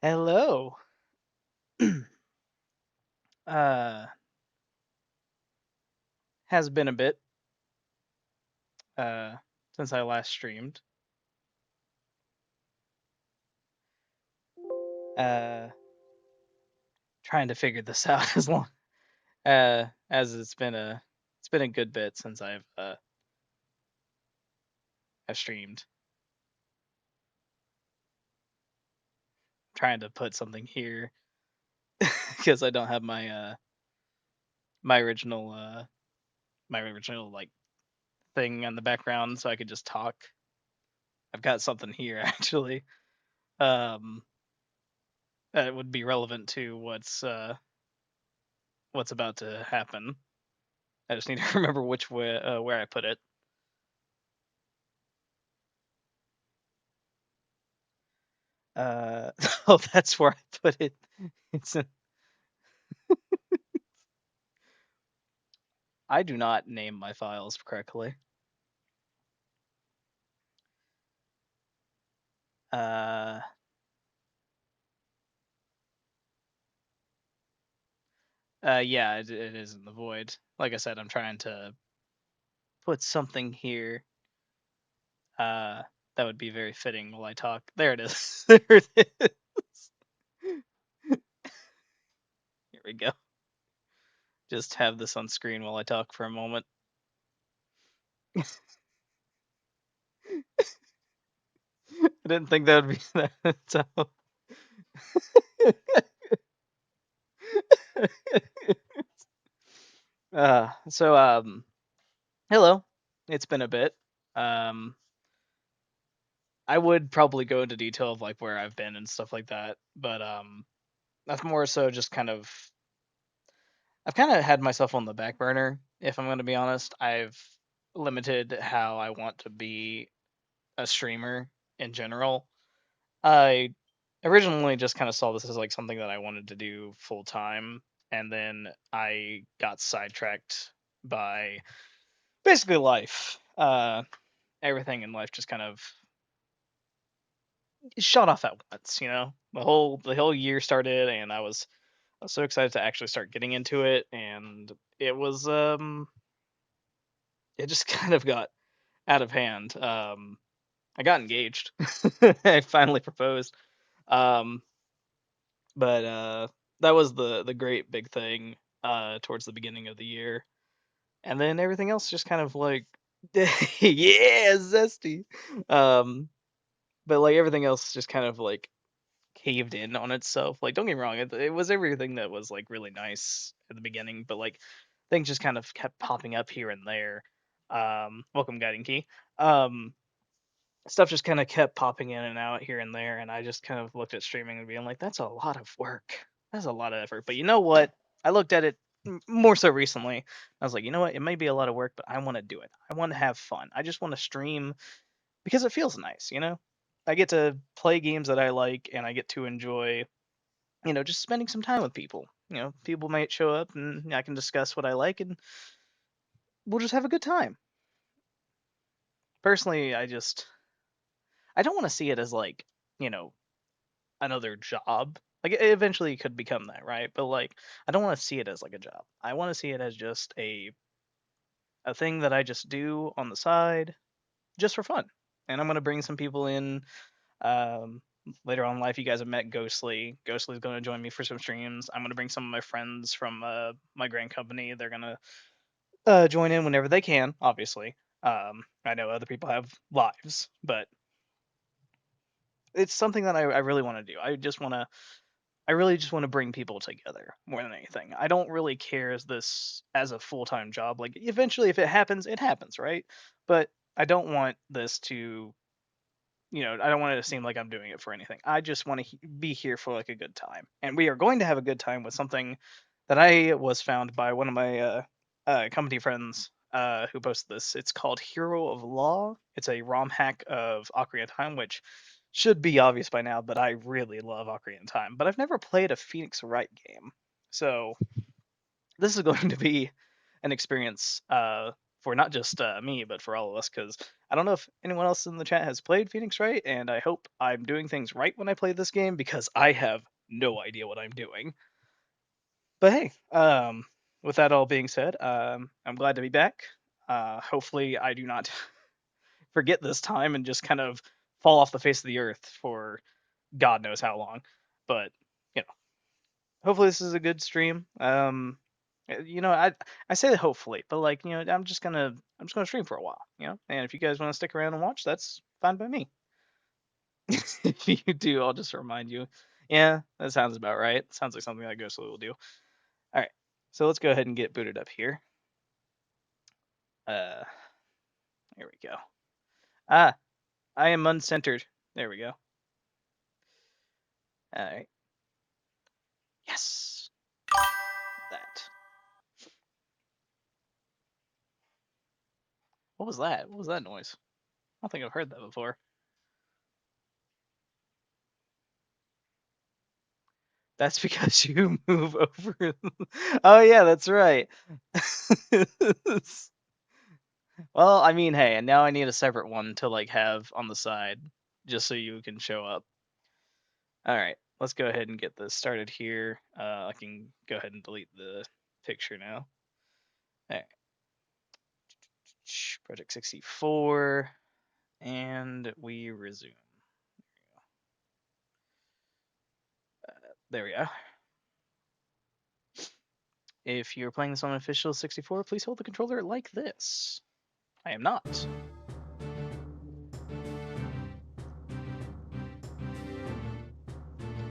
Hello. uh, has been a bit uh since I last streamed. Uh, Trying to figure this out as it's been a good bit since I've streamed. Trying to put something here because I don't have my original my original like thing on the background, so I could just talk. I've got something here actually. Um, that would be relevant to what's about to happen. I just need to remember which way where I put it. Uh, oh, that's where I put it. It's in, I do not name my files correctly. Uh, yeah, it is in the void. Like I said, I'm trying to put something here. Uh, that would be very fitting while I talk. There it is. There it is. Here we go. Just have this on screen while I talk for a moment. I didn't think that would be that. So, hello. It's been a bit. Um, I would probably go into detail of like where I've been and stuff like that, but that's more so just I've kind of had myself on the back burner. If I'm going to be honest, I've limited how I want to be a streamer in general. I originally just kind of saw this as like something that I wanted to do full time, and then I got sidetracked by basically life. Everything in life just kind of shot off at once. The whole year started, and I was so excited to actually start getting into it, and it was it just kind of got out of hand. I got engaged. I finally proposed. Um, but that was the great big thing towards the beginning of the year, and then everything else just kind of like yeah, zesty. Um, but like everything else just kind of like caved in on itself. Like, don't get me wrong, it was everything that was like really nice at the beginning, but like things just kind of kept popping up here and there. Welcome, guiding key. Um, Stuff just kind of kept popping in and out here and there, and I just kind of looked at streaming and being like, that's a lot of work. That's a lot of effort. But you know what? I looked at it more so recently. I was like, you know what? It may be a lot of work, but I want to do it. I want to have fun. I just want to stream because it feels nice. I get to play games that I like, and I get to enjoy, just spending some time with people. People might show up, and I can discuss what I like, and we'll just have a good time. Personally, I don't want to see it as like, you know, another job. Like it eventually could become that, right? But like I don't want to see it as like a job. I want to see it as just a thing that I just do on the side just for fun. And I'm going to bring some people in. Um, Later on in life, you guys have met Ghostly. Ghostly's going to join me for some streams. I'm going to bring some of my friends from my grand company. They're going to join in whenever they can, obviously. I know other people have lives, but it's something that I really want to do. I really just want to bring people together more than anything. I don't really care as this as a full-time job. Like eventually if it happens, right? But I don't want this to, I don't want it to seem like I'm doing it for anything. I just want to be here for like a good time. And we are going to have a good time with something that I was found by one of my company friends who posted this. It's called Hero of Law. It's a ROM hack of Ocarina of Time, which should be obvious by now, but I really love Ocarina of Time. But I've never played a Phoenix Wright game. So this is going to be an experience for not just me, but for all of us, because I don't know if anyone else in the chat has played Phoenix Wright, and I hope I'm doing things right when I play this game, because I have no idea what I'm doing. But hey, with that all being said, I'm glad to be back. Hopefully, I do not forget this time and just kind of fall off the face of the earth for God knows how long. But you know, hopefully this is a good stream. I say that hopefully, but like I'm just gonna stream for a while, And if you guys want to stick around and watch, that's fine by me. If you do, I'll just remind you. Yeah, that sounds about right. Sounds like something that Ghostly will do. All right, so let's go ahead and get booted up here. Uh, Here we go. Ah, I am uncentered. There we go. All right. Yes. That. What was that? What was that noise? I don't think I've heard that before. That's because you move over. Oh yeah, that's right. Well, I mean, hey, and now I need a separate one to like have on the side, just so you can show up. All right, let's go ahead and get this started here. I can go ahead and delete the picture now. All right. Project 64, and we resume. There we go. If you're playing this on official 64, please hold the controller like this. I am not.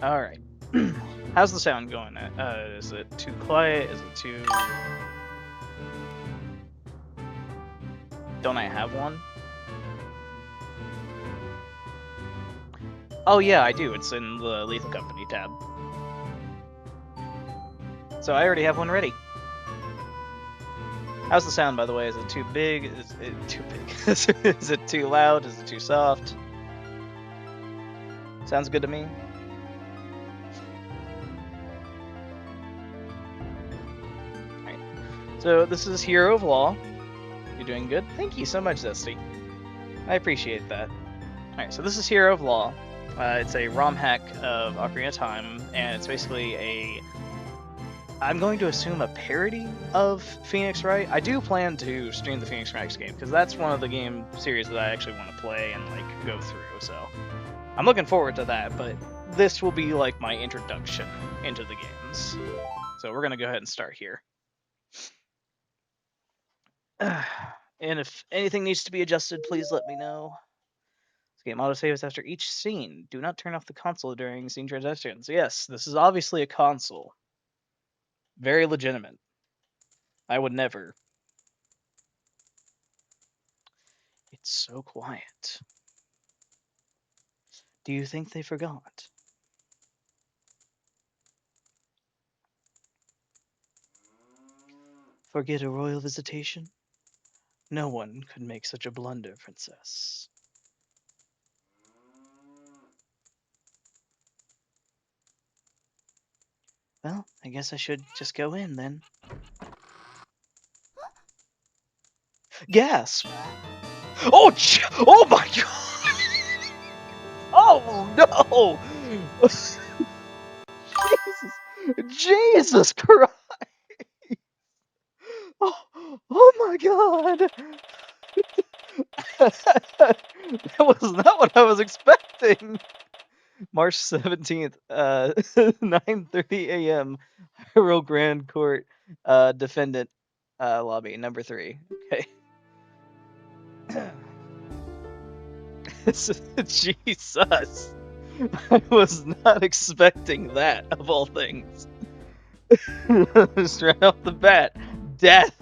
All right. How's the sound going? Is it too quiet? Is it too... Don't I have one? Oh yeah, I do. It's in the Lethal Company tab. So I already have one ready. How's the sound, by the way? Is it too big? Is it too big? Is it too loud? Is it too soft? Sounds good to me. Alright. So this is Hero of Law. You're doing good. Thank you so much, Zesty. I appreciate that. Alright, so this is Hero of Law. It's a ROM hack of Ocarina of Time, and it's basically I'm going to assume a parody of Phoenix Wright. I do plan to stream the Phoenix Wright game, because that's one of the game series that I actually want to play and like go through, so I'm looking forward to that, but this will be like my introduction into the games. So we're going to go ahead and start here. And if anything needs to be adjusted, please let me know. This game autosaves after each scene. Do not turn off the console during scene transitions. Yes, this is obviously a console. Very legitimate. I would never. It's so quiet. Do you think they forgot? Forget a royal visitation? No one could make such a blunder, princess. Well, I guess I should just go in then. Gasp! Oh, oh my god! Oh no! Jesus Christ! Oh my god! That was not what I was expecting. March 17th, 9:30 a.m. Hyrule Grand Court, defendant, lobby number 3. Okay. Jesus. I was not expecting that, of all things. Just right off the bat, death.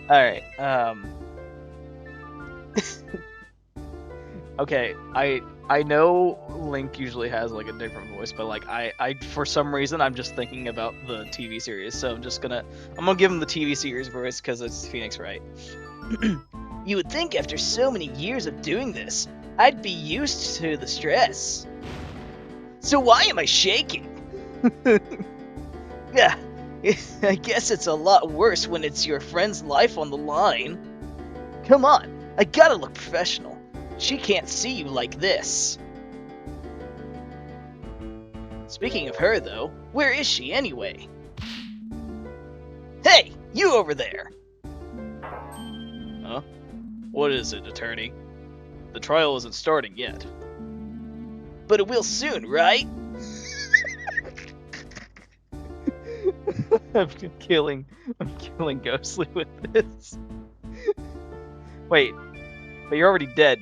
Alright, okay, I know Link usually has like a different voice, but like I for some reason I'm just thinking about the TV series, so I'm gonna give him the TV series voice because it's Phoenix Wright. You would think after so many years of doing this, I'd be used to the stress. So why am I shaking? Yeah, I guess it's a lot worse when it's your friend's life on the line. Come on, I gotta look professional. She can't see you like this. Speaking of her, though, where is she anyway? Hey, you over there! Huh? What is it, attorney? The trial isn't starting yet. But it will soon, right? I'm killing Ghostly with this. Wait, but you're already dead.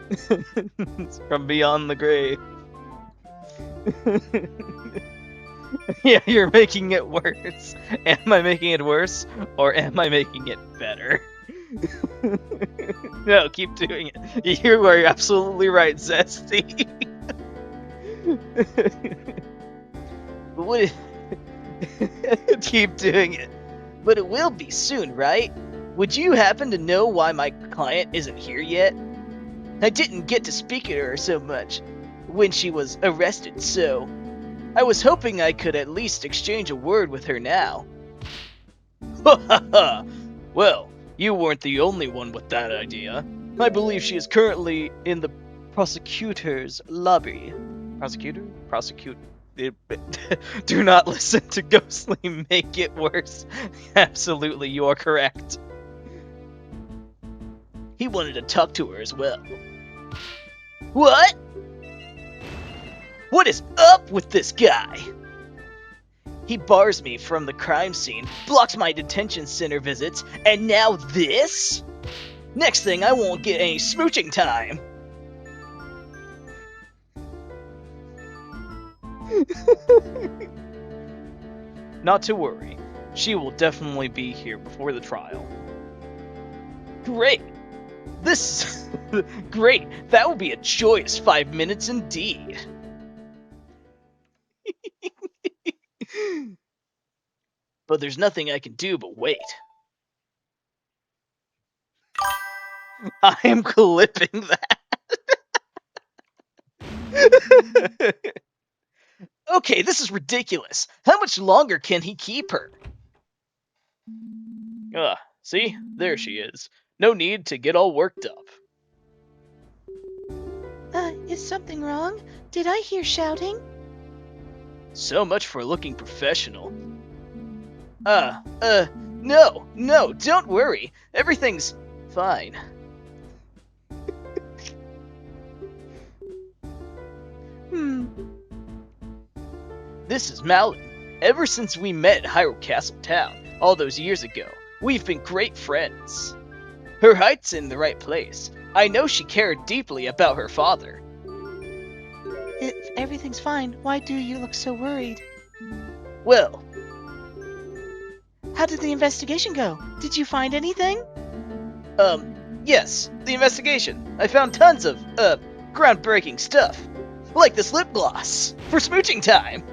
It's from beyond the grave. Yeah, you're making it worse. Am I making it worse, or am I making it better? No, keep doing it. You are absolutely right, Zesty. But what? Keep doing it. But it will be soon, right? Would you happen to know why my client isn't here yet? I didn't get to speak to her so much when she was arrested, so I was hoping I could at least exchange a word with her now. Ha ha ha! Well, you weren't the only one with that idea. I believe she is currently in the prosecutor's lobby. Prosecutor? Prosecute. Do not listen to Ghostly make it worse. Absolutely, you are correct. He wanted to talk to her as well. What? What is up with this guy? He bars me from the crime scene, blocks my detention center visits, and now this? Next thing, I won't get any smooching time. Not to worry. She will definitely be here before the trial. Great. This is great. That will be a joyous 5 minutes indeed. But there's nothing I can do but wait. I am clipping that. Okay, this is ridiculous. How much longer can he keep her? See? There she is. No need to get all worked up. Is something wrong? Did I hear shouting? So much for looking professional. No, don't worry. Everything's fine. This is Malin. Ever since we met at Hyrule Castle Town, all those years ago, we've been great friends. Her height's in the right place. I know she cared deeply about her father. If everything's fine, why do you look so worried? Well, how did the investigation go? Did you find anything? Yes, the investigation. I found tons of, groundbreaking stuff. Like this lip gloss. For smooching time.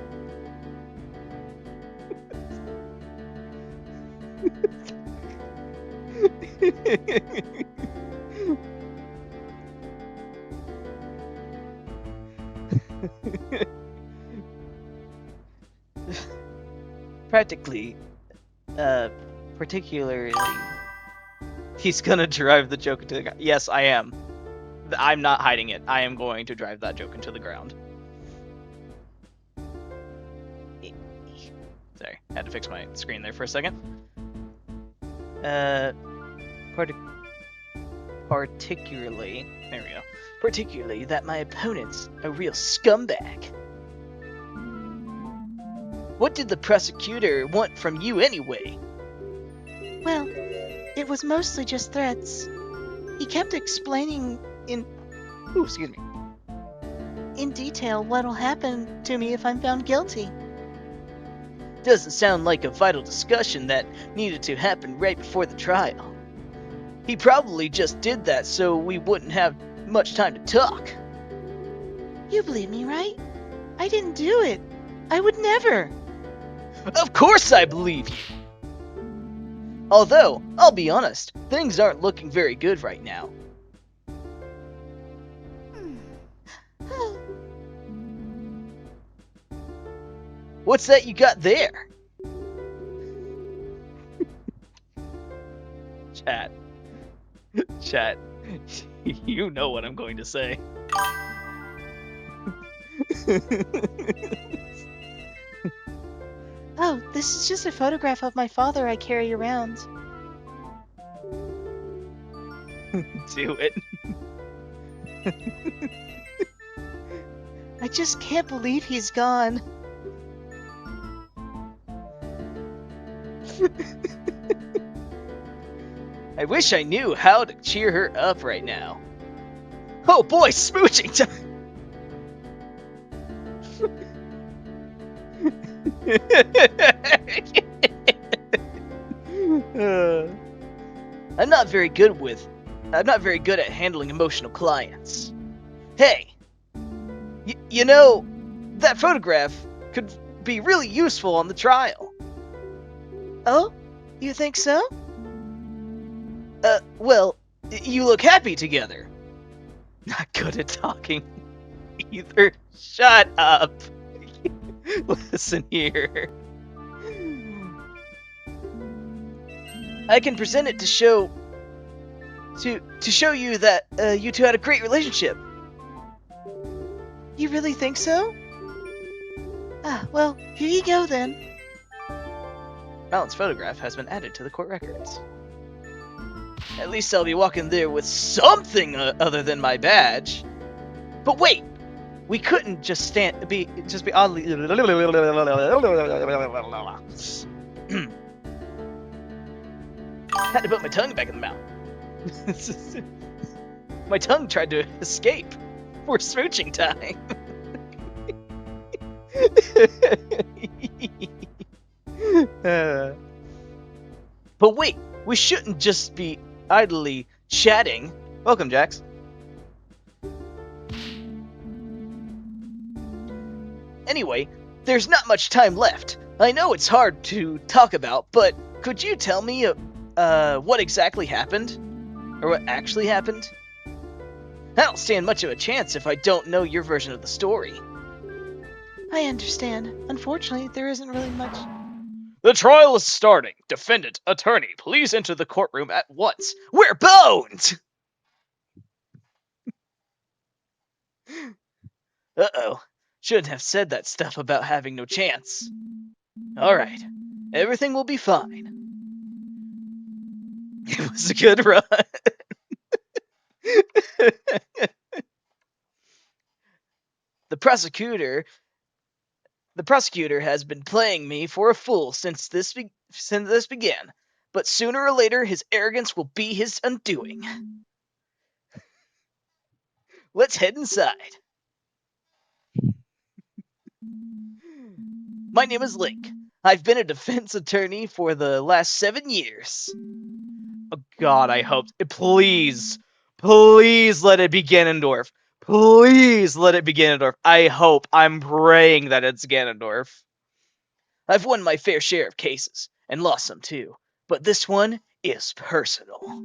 Practically, particularly, he's gonna drive the joke into the ground. Yes, I am. I'm not hiding it. I am going to drive that joke into the ground. Sorry, had to fix my screen there for a second. Particularly, there we go. Particularly that my opponent's a real scumbag. What did the prosecutor want from you anyway? Well, it was mostly just threats. He kept explaining in detail what'll happen to me if I'm found guilty. Doesn't sound like a vital discussion that needed to happen right before the trial. He probably just did that so we wouldn't have much time to talk. You believe me, right? I didn't do it. I would never. Of course I believe you! Although, I'll be honest, things aren't looking very good right now. What's that you got there? Chat. Chat. You know what I'm going to say. Oh, this is just a photograph of my father I carry around. Do it. I just can't believe he's gone. I wish I knew how to cheer her up right now. Oh boy, smooching time! I'm not very good at handling emotional clients. Hey, you know, that photograph could be really useful on the trial. Oh? You think so? Well, you look happy together. Not good at talking either. Shut up. Listen here. I can present it to show you that you two had a great relationship. You really think so? Ah, well, here you go then. Malon's photograph has been added to the court records. At least I'll be walking there with something other than my badge. But wait, we couldn't just be oddly. Had to put my tongue back in the mouth. My tongue tried to escape for smooching time. But wait, we shouldn't just be idly chatting. Welcome, Jax. Anyway, there's not much time left. I know it's hard to talk about, but could you tell me what exactly happened? Or what actually happened? I don't stand much of a chance if I don't know your version of the story. I understand. Unfortunately, there isn't really much. The trial is starting. Defendant, attorney, please enter the courtroom at once. We're boned! Uh-oh. Shouldn't have said that stuff about having no chance. Alright. Everything will be fine. It was a good run. The prosecutor has been playing me for a fool since this began, but sooner or later his arrogance will be his undoing. Let's head inside. My name is Link. I've been a defense attorney for the last 7 years. Oh God, I hope. Please let it be Ganondorf. Please let it be Ganondorf. I hope. I'm praying that it's Ganondorf. I've won my fair share of cases, and lost some too, but this one is personal.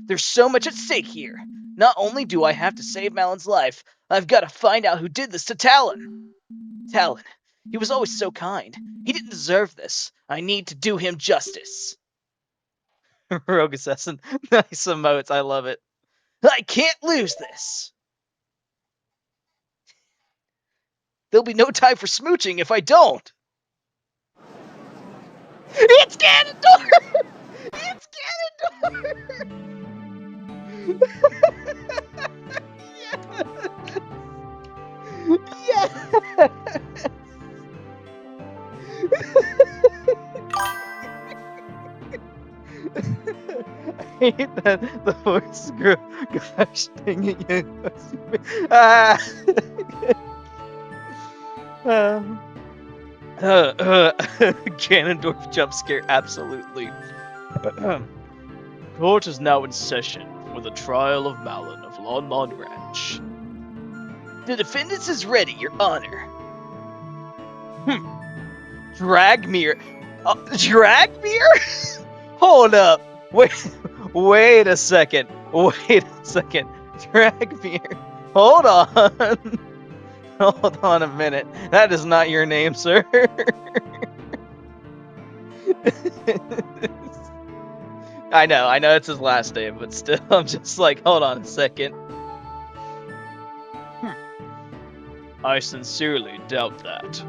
There's so much at stake here. Not only do I have to save Malon's life, I've got to find out who did this to Talon. Talon, he was always so kind. He didn't deserve this. I need to do him justice. Rogue Assassin. Nice emotes, I love it. I can't lose this. There'll be no time for smooching if I don't. It's Ganondorf! It's Ganondorf! Yes! Yes! I hate that the voice gosh dang it, you. Ah! Ganondorf jump scare, absolutely. Court is now in session for the trial of Malon of Lon Lon Ranch. The defendant is ready, Your Honor. Dragmere? Dragmere? Hold up. Wait a second. Dragmere. Hold on. Hold on a minute. That is not your name, sir. I know it's his last name, but still, I'm just like, hold on a second. I sincerely doubt that.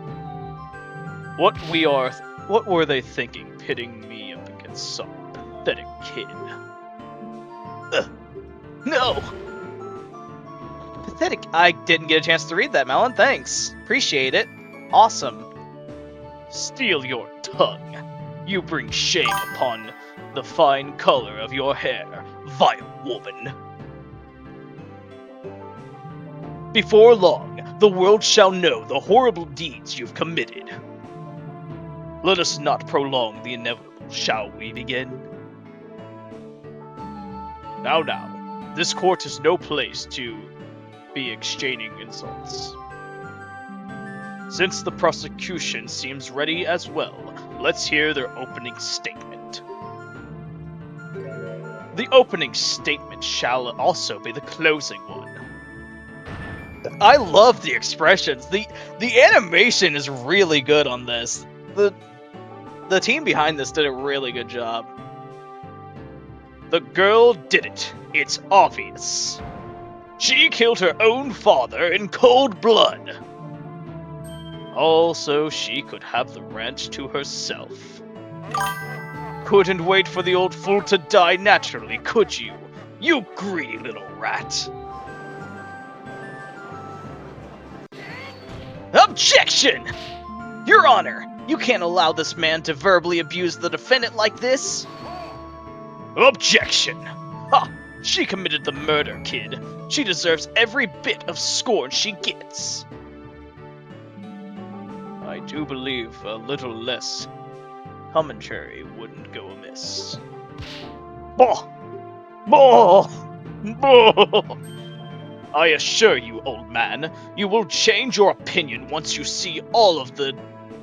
What were they thinking, pitting me up against some pathetic kid? Ugh, no! Pathetic. I didn't get a chance to read that, Melon. Thanks. Appreciate it. Awesome. Steal your tongue. You bring shame upon the fine color of your hair, vile woman. Before long, the world shall know the horrible deeds you've committed. Let us not prolong the inevitable, shall we begin? Now, this court is no place to be exchanging insults. Since the prosecution seems ready as well, let's hear their opening statement. The opening statement shall also be the closing one. I love the expressions. The animation is really good on this. The team behind this did a really good job. The girl did it. It's obvious. She killed her own father in cold blood. All so she could have the ranch to herself. Couldn't wait for the old fool to die naturally, could you? You greedy little rat. Objection! Your Honor, you can't allow this man to verbally abuse the defendant like this. Objection! Ha! She committed the murder, kid. She deserves every bit of scorn she gets. I do believe a little less commentary wouldn't go amiss. Bah! Bah! Bah! I assure you, old man, you will change your opinion once you see all of the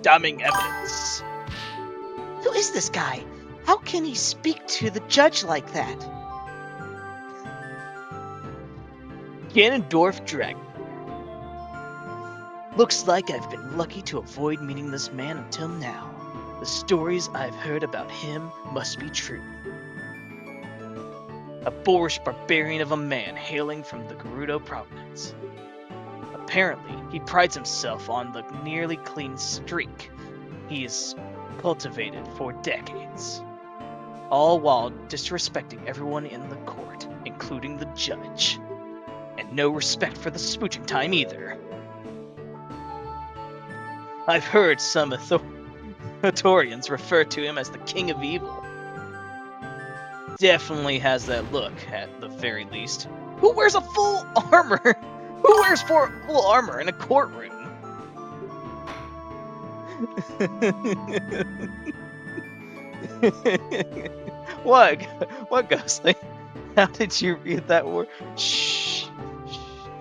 damning evidence. Who is this guy? How can he speak to the judge like that? Ganondorf Dragon. Looks like I've been lucky to avoid meeting this man until now. The stories I've heard about him must be true. A boorish barbarian of a man hailing from the Gerudo province. Apparently, he prides himself on the nearly clean streak he's cultivated for decades. All while disrespecting everyone in the court, including the judge. And no respect for the smooching time either. I've heard some Hatorians refer to him as the King of Evil. Definitely has that look, at the very least. Who wears a full armor? Who wears full armor in a courtroom? What? What, Ghostly? How did you read that word? Shh.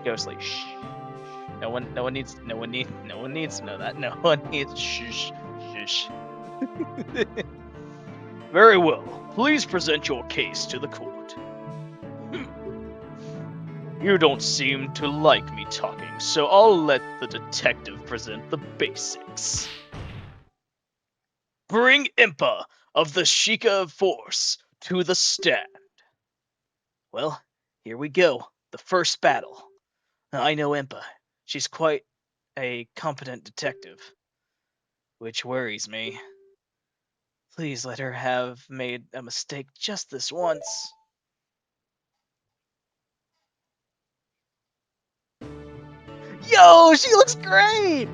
Ghostly. Shh. No one needs to know that. No one needs. Shh. Shh. Very well. Please present your case to the court. You don't seem to like me talking, so I'll let the detective present the basics. Bring Impa of the Sheikah Force to the stand. Well, here we go. The first battle. I know Impa. She's quite a competent detective, which worries me. Please let her have made a mistake just this once. Yo, she looks great!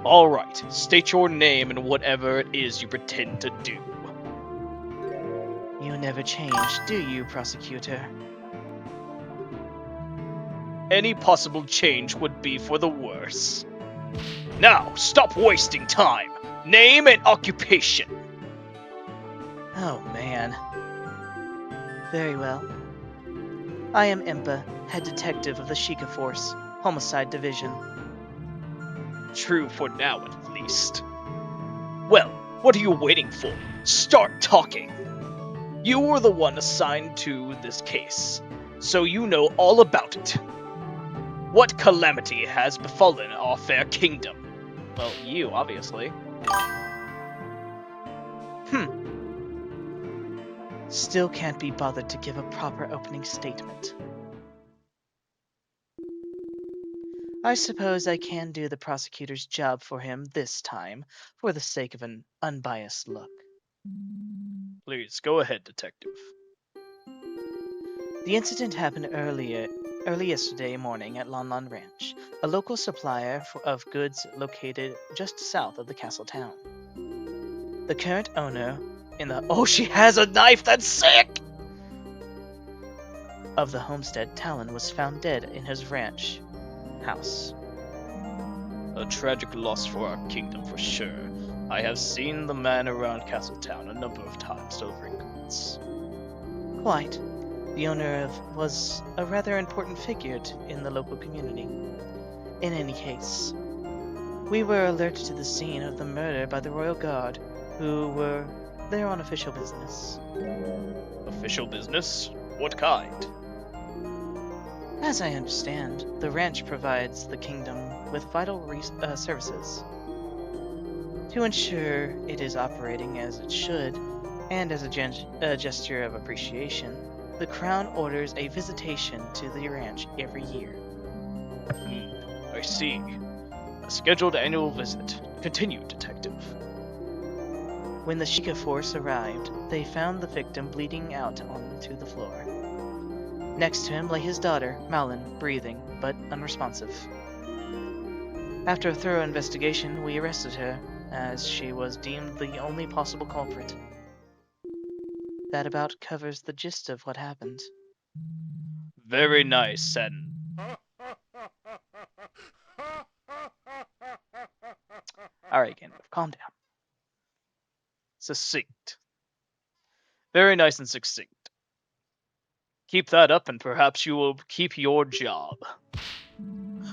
Alright, state your name and whatever it is you pretend to do. You never change, do you, prosecutor? Any possible change would be for the worse. Now, stop wasting time! Name and occupation! Oh, man. Very well. I am Impa, head detective of the Sheikah Force, Homicide Division. True for now, at least. Well, what are you waiting for? Start talking! You were the one assigned to this case. So you know all about it. What calamity has befallen our fair kingdom? Well, you, obviously. Still can't be bothered to give a proper opening statement. I suppose I can do the prosecutor's job for him this time, for the sake of an unbiased look. Please, go ahead, detective. The incident happened early yesterday morning at Lon Lon Ranch, a local supplier of goods located just south of the castle town. The current owner Oh, she has a knife! That's sick! of the homestead, Talon, was found dead in his ranch house. A tragic loss for our kingdom, for sure. I have seen the man around Castletown a number of times delivering goods. Quite. The owner was a rather important figure in the local community. In any case, we were alerted to the scene of the murder by the Royal Guard, who were there on official business. Official business? What kind? As I understand, the ranch provides the kingdom with vital services. To ensure it is operating as it should, and as a gesture of appreciation, the Crown orders a visitation to the ranch every year. I see. A scheduled annual visit. Continue, detective. When the Sheikah force arrived, they found the victim bleeding out onto the floor. Next to him lay his daughter, Malin, breathing, but unresponsive. After a thorough investigation, we arrested her, as she was deemed the only possible culprit. That about covers the gist of what happened. Very nice, and... Alright, Gandalf, calm down. succinct. Very nice and succinct. Keep that up and perhaps you will keep your job.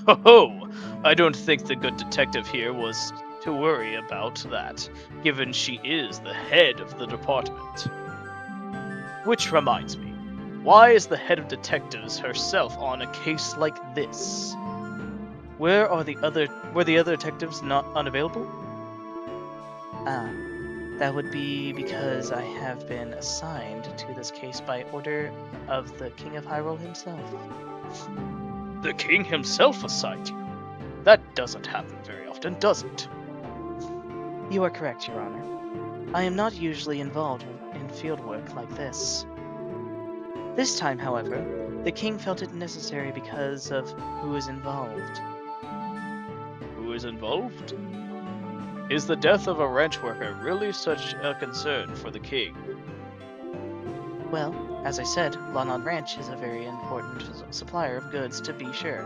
Ho ho! I don't think the good detective here was to worry about that, given she is the head of the department. Which reminds me, why is the head of detectives herself on a case like this? Were the other detectives not unavailable? That would be because I have been assigned to this case by order of the King of Hyrule himself. The king himself assigned you? That doesn't happen very often, does it? You are correct, Your Honor. I am not usually involved in field work like this. This time, however, the king felt it necessary because of who is involved. Who is involved? Is the death of a ranch worker really such a concern for the king? Well, as I said, Lon Lon Ranch is a very important supplier of goods, to be sure.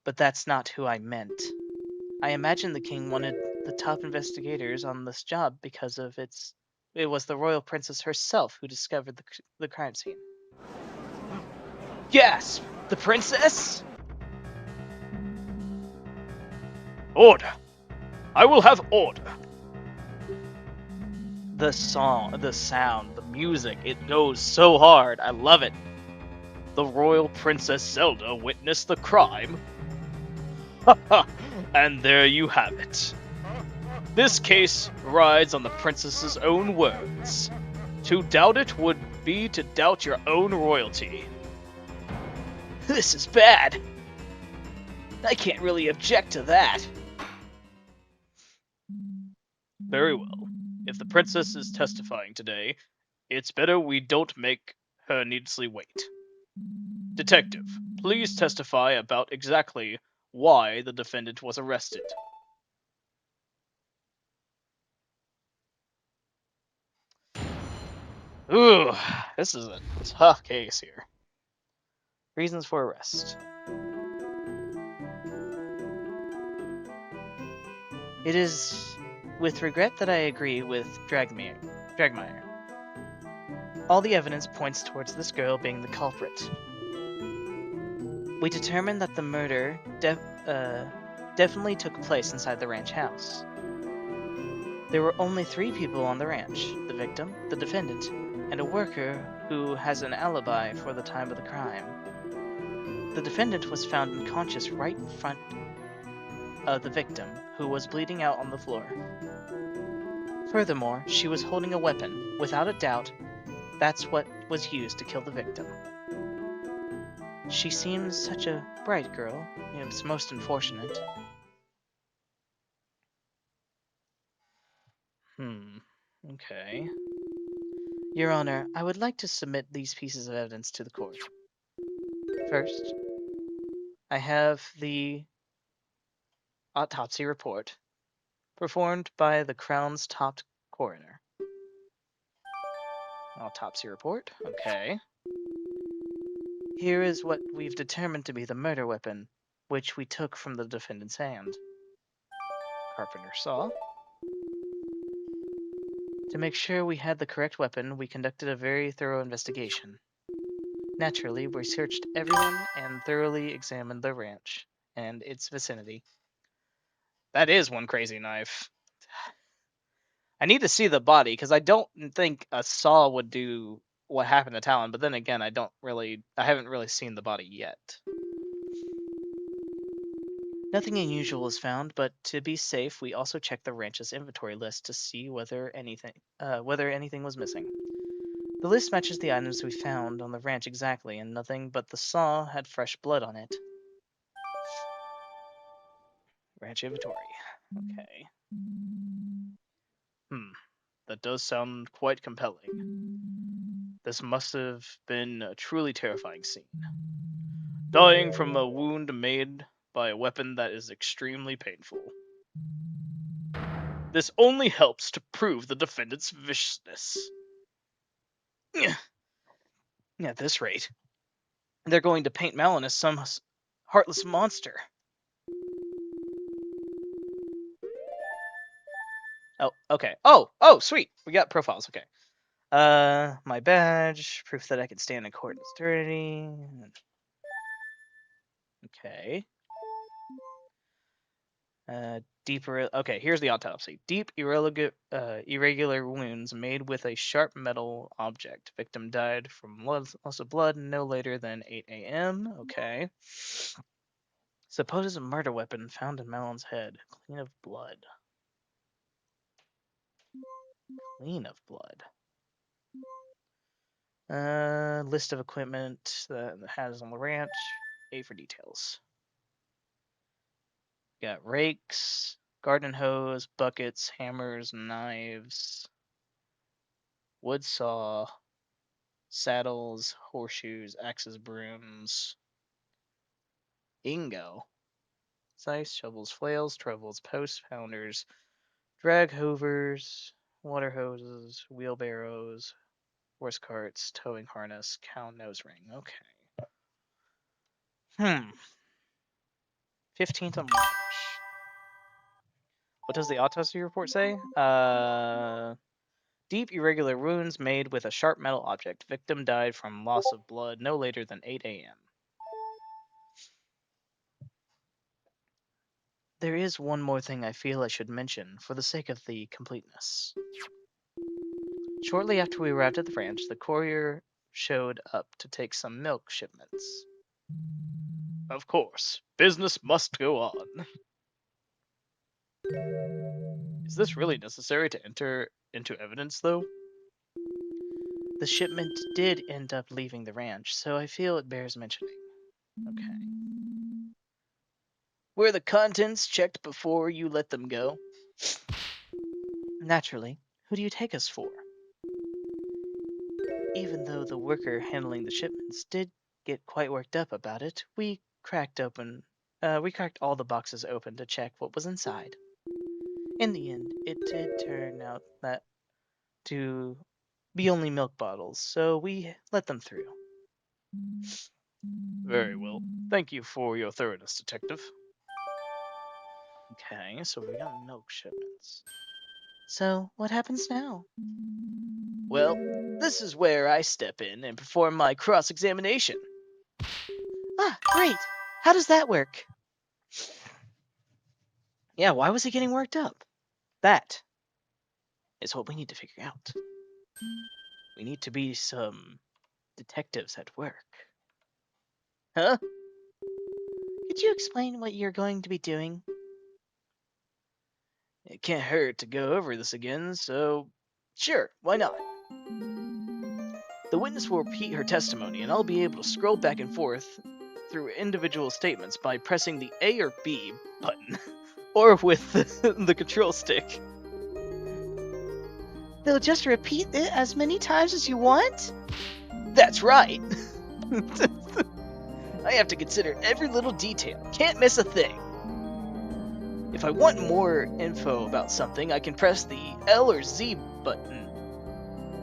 But that's not who I meant. I imagine the king wanted the top investigators on this job because of it was the royal princess herself who discovered the crime scene. Gasp! The princess? Order! I will have order! The song, the sound, the music, it goes so hard. I love it. The royal Princess Zelda witnessed the crime. Haha, and there you have it. This case rides on the princess's own words. To doubt it would be to doubt your own royalty. This is bad. I can't really object to that. Very well. If the princess is testifying today, it's better we don't make her needlessly wait. Detective, please testify about exactly why the defendant was arrested. Ooh, this is a tough case here. Reasons for arrest. It is with regret that I agree with Dragmire. All the evidence points towards this girl being the culprit. We determined that the murder definitely took place inside the ranch house. There were only 3 people on the ranch: the victim, the defendant, and a worker who has an alibi for the time of the crime. The defendant was found unconscious right in front of the victim, who was bleeding out on the floor. Furthermore, she was holding a weapon. Without a doubt, that's what was used to kill the victim. She seems such a bright girl. It's most unfortunate. Okay. Your Honor, I would like to submit these pieces of evidence to the court. First, I have the autopsy report performed by the Crown's top coroner. Autopsy report. Okay. Here is what we've determined to be the murder weapon, which we took from the defendant's hand. Carpenter saw. To make sure we had the correct weapon, we conducted a very thorough investigation. Naturally, we searched everyone and thoroughly examined the ranch and its vicinity. That is one crazy knife. I need to see the body because I don't think a saw would do what happened to Talon. But then again, I haven't really seen the body yet. Nothing unusual was found, but to be safe, we also checked the ranch's inventory list to see whether anything was missing. The list matches the items we found on the ranch exactly, and nothing but the saw had fresh blood on it. Ranch inventory. Okay. That does sound quite compelling. This must have been a truly terrifying scene. Dying from a wound made by a weapon that is extremely painful. This only helps to prove the defendant's viciousness. At this rate, they're going to paint Malin as some heartless monster. Oh, okay. Oh, sweet. We got profiles. Okay. My badge, proof that I can stand in court and authority. Okay. Deeper. Okay, here's the autopsy. Deep, irregular wounds made with a sharp metal object. Victim died from loss of blood no later than 8 a.m. Okay. Supposed murder weapon found in Malon's head. Clean of blood. Clean of blood. List of equipment that has on the ranch. A for details. Got rakes, garden hose, buckets, hammers, knives, wood saw, saddles, horseshoes, axes, brooms, ingo, scythes, shovels, flails, trowels, posts, pounders, drag hovers, water hoses, wheelbarrows, horse carts, towing harness, cow nose ring. Okay. 15th of March. What does the autopsy report say? Deep irregular wounds made with a sharp metal object. Victim died from loss of blood no later than 8 a.m. There is one more thing I feel I should mention for the sake of the completeness. Shortly after we arrived at the ranch, the courier showed up to take some milk shipments. Of course, business must go on. Is this really necessary to enter into evidence, though? The shipment did end up leaving the ranch, so I feel it bears mentioning. Okay. Were the contents checked before you let them go? Naturally. Who do you take us for? Even though the worker handling the shipments did get quite worked up about it, we cracked all the boxes open to check what was inside. In the end, it did turn out that to be only milk bottles, so we let them through. Very well. Thank you for your thoroughness, detective. Okay, so we got milk shipments. So, what happens now? Well, this is where I step in and perform my cross-examination. Ah, great! How does that work? Yeah, why was he getting worked up? That is what we need to figure out. We need to be some detectives at work. Huh? Could you explain what you're going to be doing? It can't hurt to go over this again, so sure, why not? The witness will repeat her testimony, and I'll be able to scroll back and forth through individual statements by pressing the A or B button, or with the control stick. They'll just repeat it as many times as you want? That's right! I have to consider every little detail, can't miss a thing. If I want more info about something, I can press the L or Z button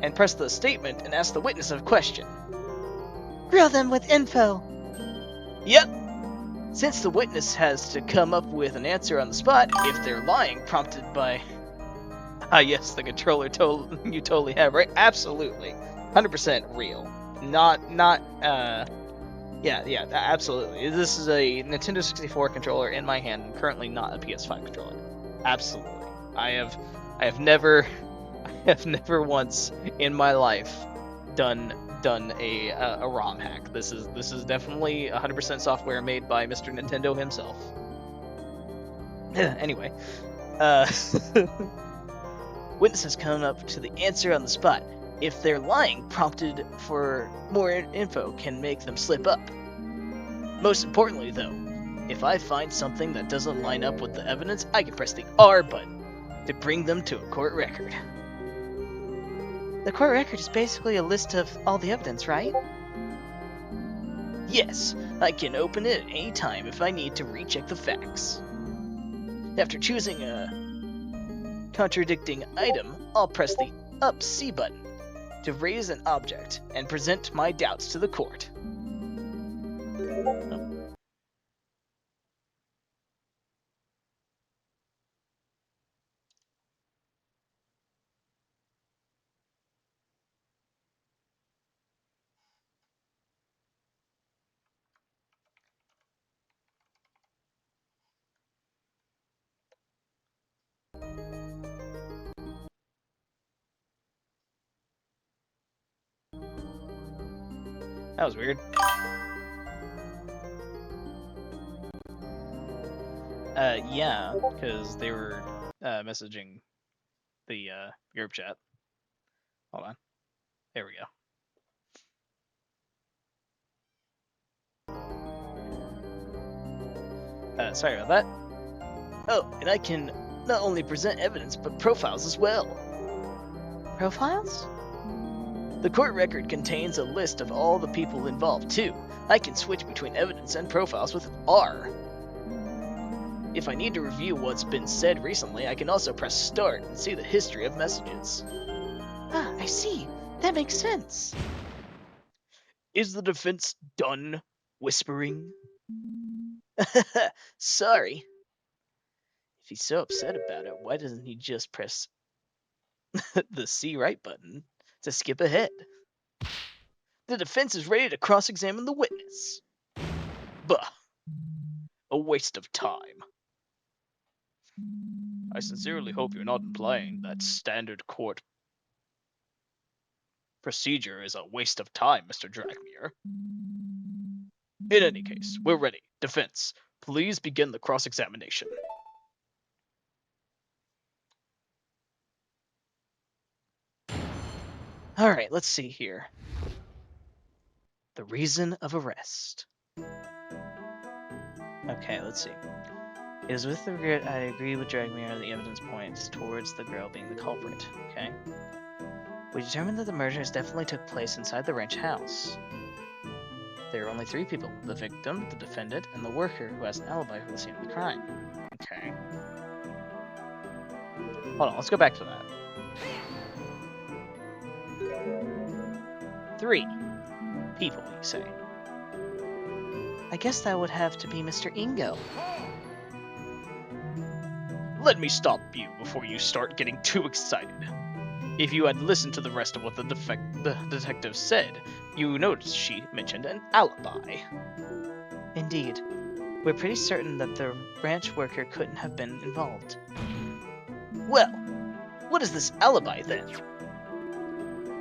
and press the statement and ask the witness a question. Grill them with info. Yep. Since the witness has to come up with an answer on the spot, if they're lying, prompted by... yes, the controller you totally have, right? Absolutely. 100% real. Yeah, absolutely. This is a Nintendo 64 controller in my hand, and currently not a PS5 controller. Absolutely. I have never once in my life done a ROM hack. This is definitely 100% software made by Mr. Nintendo himself. Anyway, witnesses come up to the answer on the spot. If they're lying, prompted for more info can make them slip up. Most importantly, though, if I find something that doesn't line up with the evidence, I can press the R button to bring them to a court record. The court record is basically a list of all the evidence, right? Yes, I can open it at any time if I need to recheck the facts. After choosing a contradicting item, I'll press the up C button to raise an object and present my doubts to the court. That was weird. Yeah, because they were messaging the group chat. Hold on. There we go. Sorry about that. Oh, and I can not only present evidence, but profiles as well. Profiles? The court record contains a list of all the people involved, too. I can switch between evidence and profiles with R. If I need to review what's been said recently, I can also press start and see the history of messages. Ah, I see. That makes sense. Is the defense done whispering? Sorry. If he's so upset about it, why doesn't he just press the C right button to skip ahead? The defense is ready to cross-examine the witness. Bah. A waste of time. I sincerely hope you're not implying that standard court procedure is a waste of time, Mr. Dragmere. In any case, we're ready. Defense, please begin the cross-examination. Alright, let's see here. The reason of arrest. Okay, let's see. It is with regret I agree with Dragmere the evidence points towards the girl being the culprit. Okay. We determined that the murders definitely took place inside the ranch house. There are only 3 people: the victim, the defendant, and the worker who has an alibi for the scene of the crime. Okay. Hold on, let's go back to that. 3 people, you say? I guess that would have to be Mr. Ingo. Let me stop you before you start getting too excited. If you had listened to the rest of what the detective said, you noticed she mentioned an alibi. Indeed. We're pretty certain that the ranch worker couldn't have been involved. Well, what is this alibi then?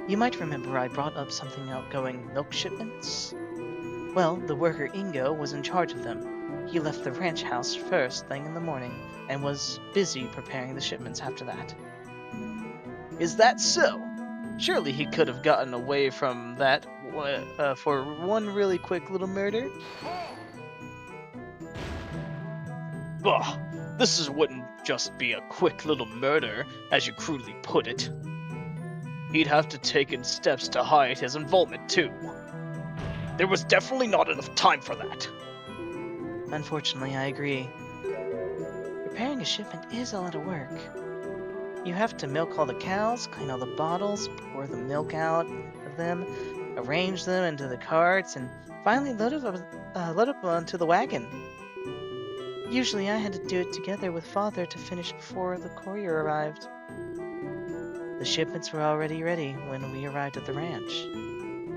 You might remember I brought up something outgoing milk shipments? Well, the worker Ingo was in charge of them. He left the ranch house first thing in the morning and was busy preparing the shipments after that. Is that so? Surely he could have gotten away from that for one really quick little murder? Bah, wouldn't just be a quick little murder, as you crudely put it. He'd have to take steps to hide his involvement too. There was definitely not enough time for that. Unfortunately, I agree. Preparing a shipment is a lot of work. You have to milk all the cows, clean all the bottles, pour the milk out of them, arrange them into the carts, and finally load them onto the wagon. Usually I had to do it together with Father to finish before the courier arrived. The shipments were already ready when we arrived at the ranch.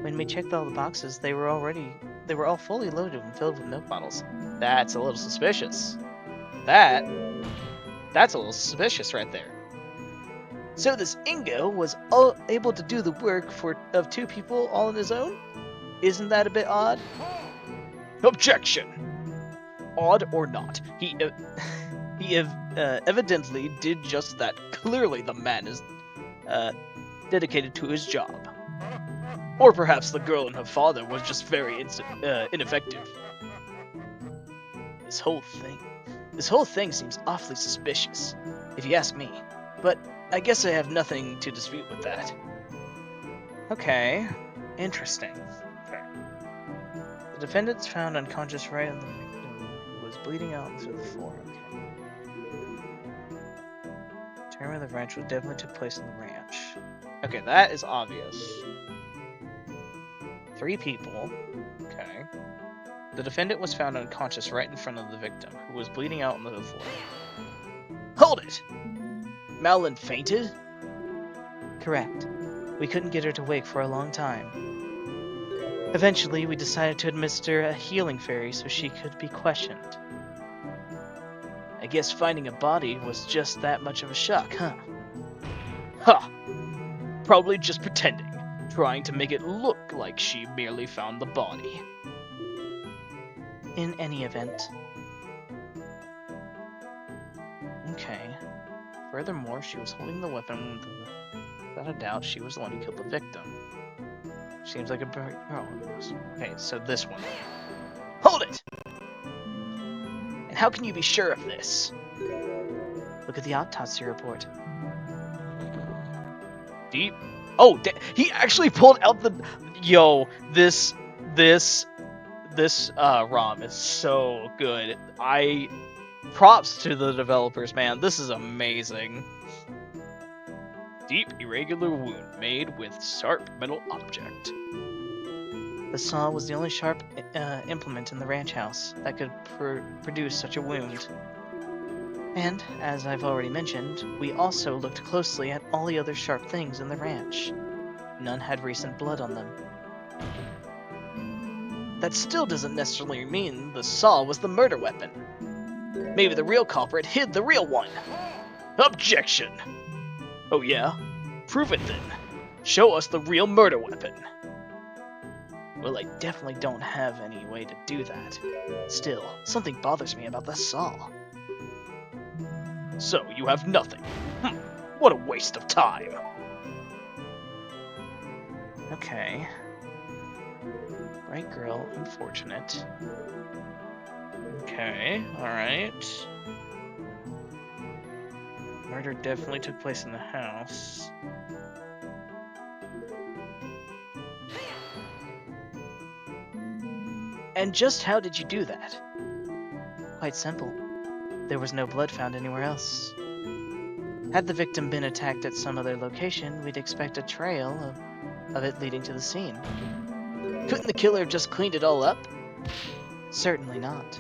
When we checked all the boxes, they were all fully loaded and filled with milk bottles. That's a little suspicious. That's a little suspicious right there. So this Ingo was able to do the work of two people all on his own? Isn't that a bit odd? Objection! Odd or not, he evidently did just that. Clearly the man is dedicated to his job. Or perhaps the girl and her father was just very ineffective. This whole thing seems awfully suspicious, if you ask me. But I guess I have nothing to dispute with that. Okay, interesting. Okay. The defendant's found unconscious right on the victim, who was bleeding out through the floor. Okay. Term of the ranch was definitely took place in the ranch. Okay, that is obvious. 3 people. Okay. The defendant was found unconscious right in front of the victim, who was bleeding out on the floor. Hold it! Malin fainted? Correct. We couldn't get her to wake for a long time. Eventually, we decided to administer a healing fairy so she could be questioned. I guess finding a body was just that much of a shock, huh? Ha! Probably just pretending, trying to make it look like she merely found the body. In any event. Okay. Furthermore, she was holding the weapon. Without a doubt, she was the one who killed the victim. Seems like a girl. Okay, so this one. Hold it! And how can you be sure of this? Look at the autopsy report. Deep. Oh, he actually pulled out the. Yo, this ROM is so good. Props to the developers, man. This is amazing. Deep, irregular wound made with sharp metal object. The saw was the only sharp implement in the ranch house that could produce such a wound. And, as I've already mentioned, we also looked closely at all the other sharp things in the ranch. None had recent blood on them. That still doesn't necessarily mean the saw was the murder weapon. Maybe the real culprit hid the real one. Objection! Oh yeah? Prove it then. Show us the real murder weapon. Well, I definitely don't have any way to do that. Still, something bothers me about the saw. So, you have nothing. What a waste of time. Okay. Bright girl, unfortunate. Okay, alright. Murder definitely took place in the house. And just how did you do that? Quite simple. There was no blood found anywhere else. Had the victim been attacked at some other location, we'd expect a trail of it leading to the scene. Couldn't the killer have just cleaned it all up? Certainly not.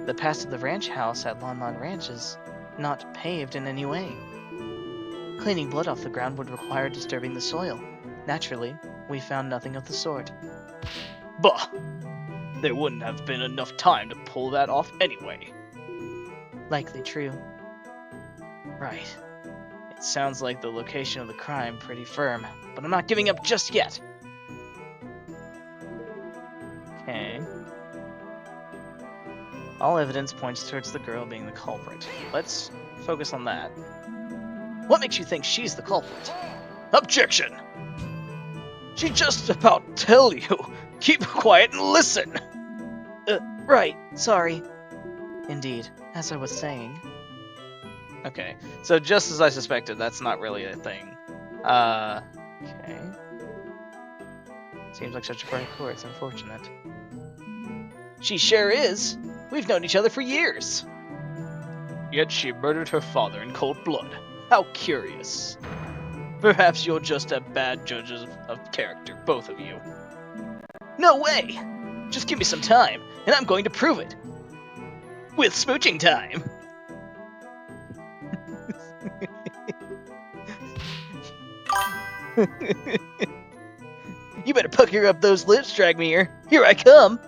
The path to the ranch house at Lon Lon Ranch is not paved in any way. Cleaning blood off the ground would require disturbing the soil. Naturally, we found nothing of the sort. Bah! There wouldn't have been enough time to pull that off anyway. Likely true. Right. Sounds like the location of the crime pretty firm, but I'm not giving up just yet. Okay. All evidence points towards the girl being the culprit. Let's focus on that. What makes you think she's the culprit? Objection! She just about tell you. Keep quiet and listen. Right, sorry. Indeed, as I was saying. Okay, so just as I suspected, that's not really a thing. Okay. Seems like such a bright core, it's unfortunate. She sure is. We've known each other for years. Yet she murdered her father in cold blood. How curious. Perhaps you're just a bad judges of character, both of you. No way! Just give me some time, and I'm going to prove it. With smooching time. You better pucker up those lips, Dragmere. Here I come.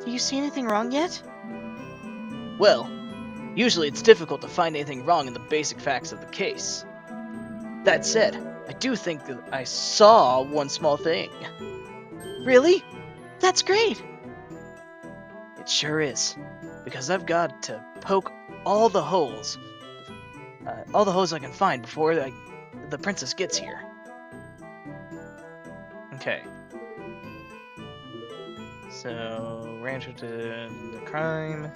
Do you see anything wrong yet? Well, usually it's difficult to find anything wrong in the basic facts of the case. That said, I do think that I saw one small thing. Really? That's great! It sure is, because I've got to poke all the holes I can find before the princess gets here. Okay. So, rancher did the crime.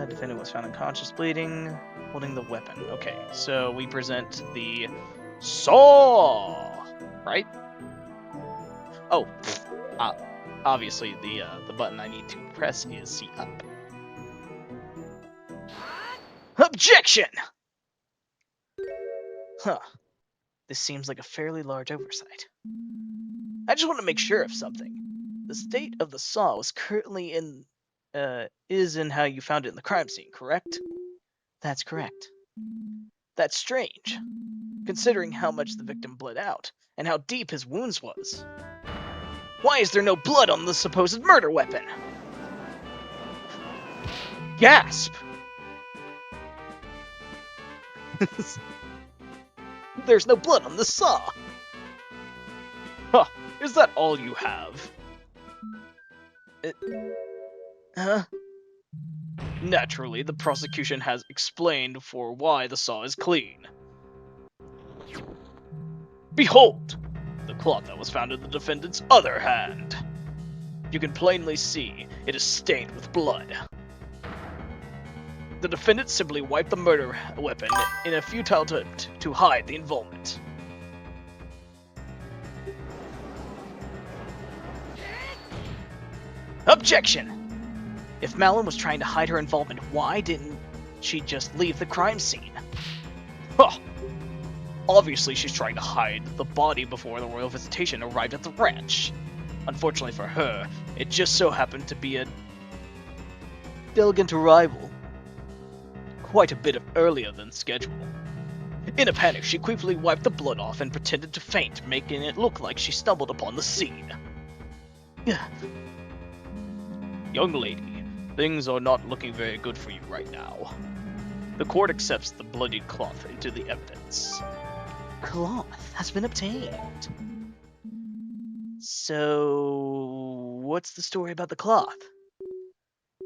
Defendant was found unconscious, bleeding, holding the weapon. Okay, so we present the saw, right? Oh, obviously the button I need to press is C up. Objection! Huh. This seems like a fairly large oversight. I just want to make sure of something. The state of the saw was currently is in how you found it in the crime scene, correct? That's correct. That's strange, considering how much the victim bled out, and how deep his wounds was. Why is there no blood on the supposed murder weapon? Gasp! There's no blood on the saw! Huh, is that all you have? Huh? Naturally, the prosecution has explained for why the saw is clean. Behold! The cloth that was found in the defendant's other hand. You can plainly see it is stained with blood. The defendant simply wiped the murder weapon in a futile attempt to hide the involvement. Objection! If Malin was trying to hide her involvement, why didn't she just leave the crime scene? Huh. Obviously, she's trying to hide the body before the royal visitation arrived at the ranch. Unfortunately for her, it just so happened to be a elegant arrival. Quite a bit earlier than scheduled. In a panic, she quickly wiped the blood off and pretended to faint, making it look like she stumbled upon the scene. Young lady, things are not looking very good for you right now. The court accepts the bloodied cloth into the evidence. Cloth has been obtained. So, what's the story about the cloth?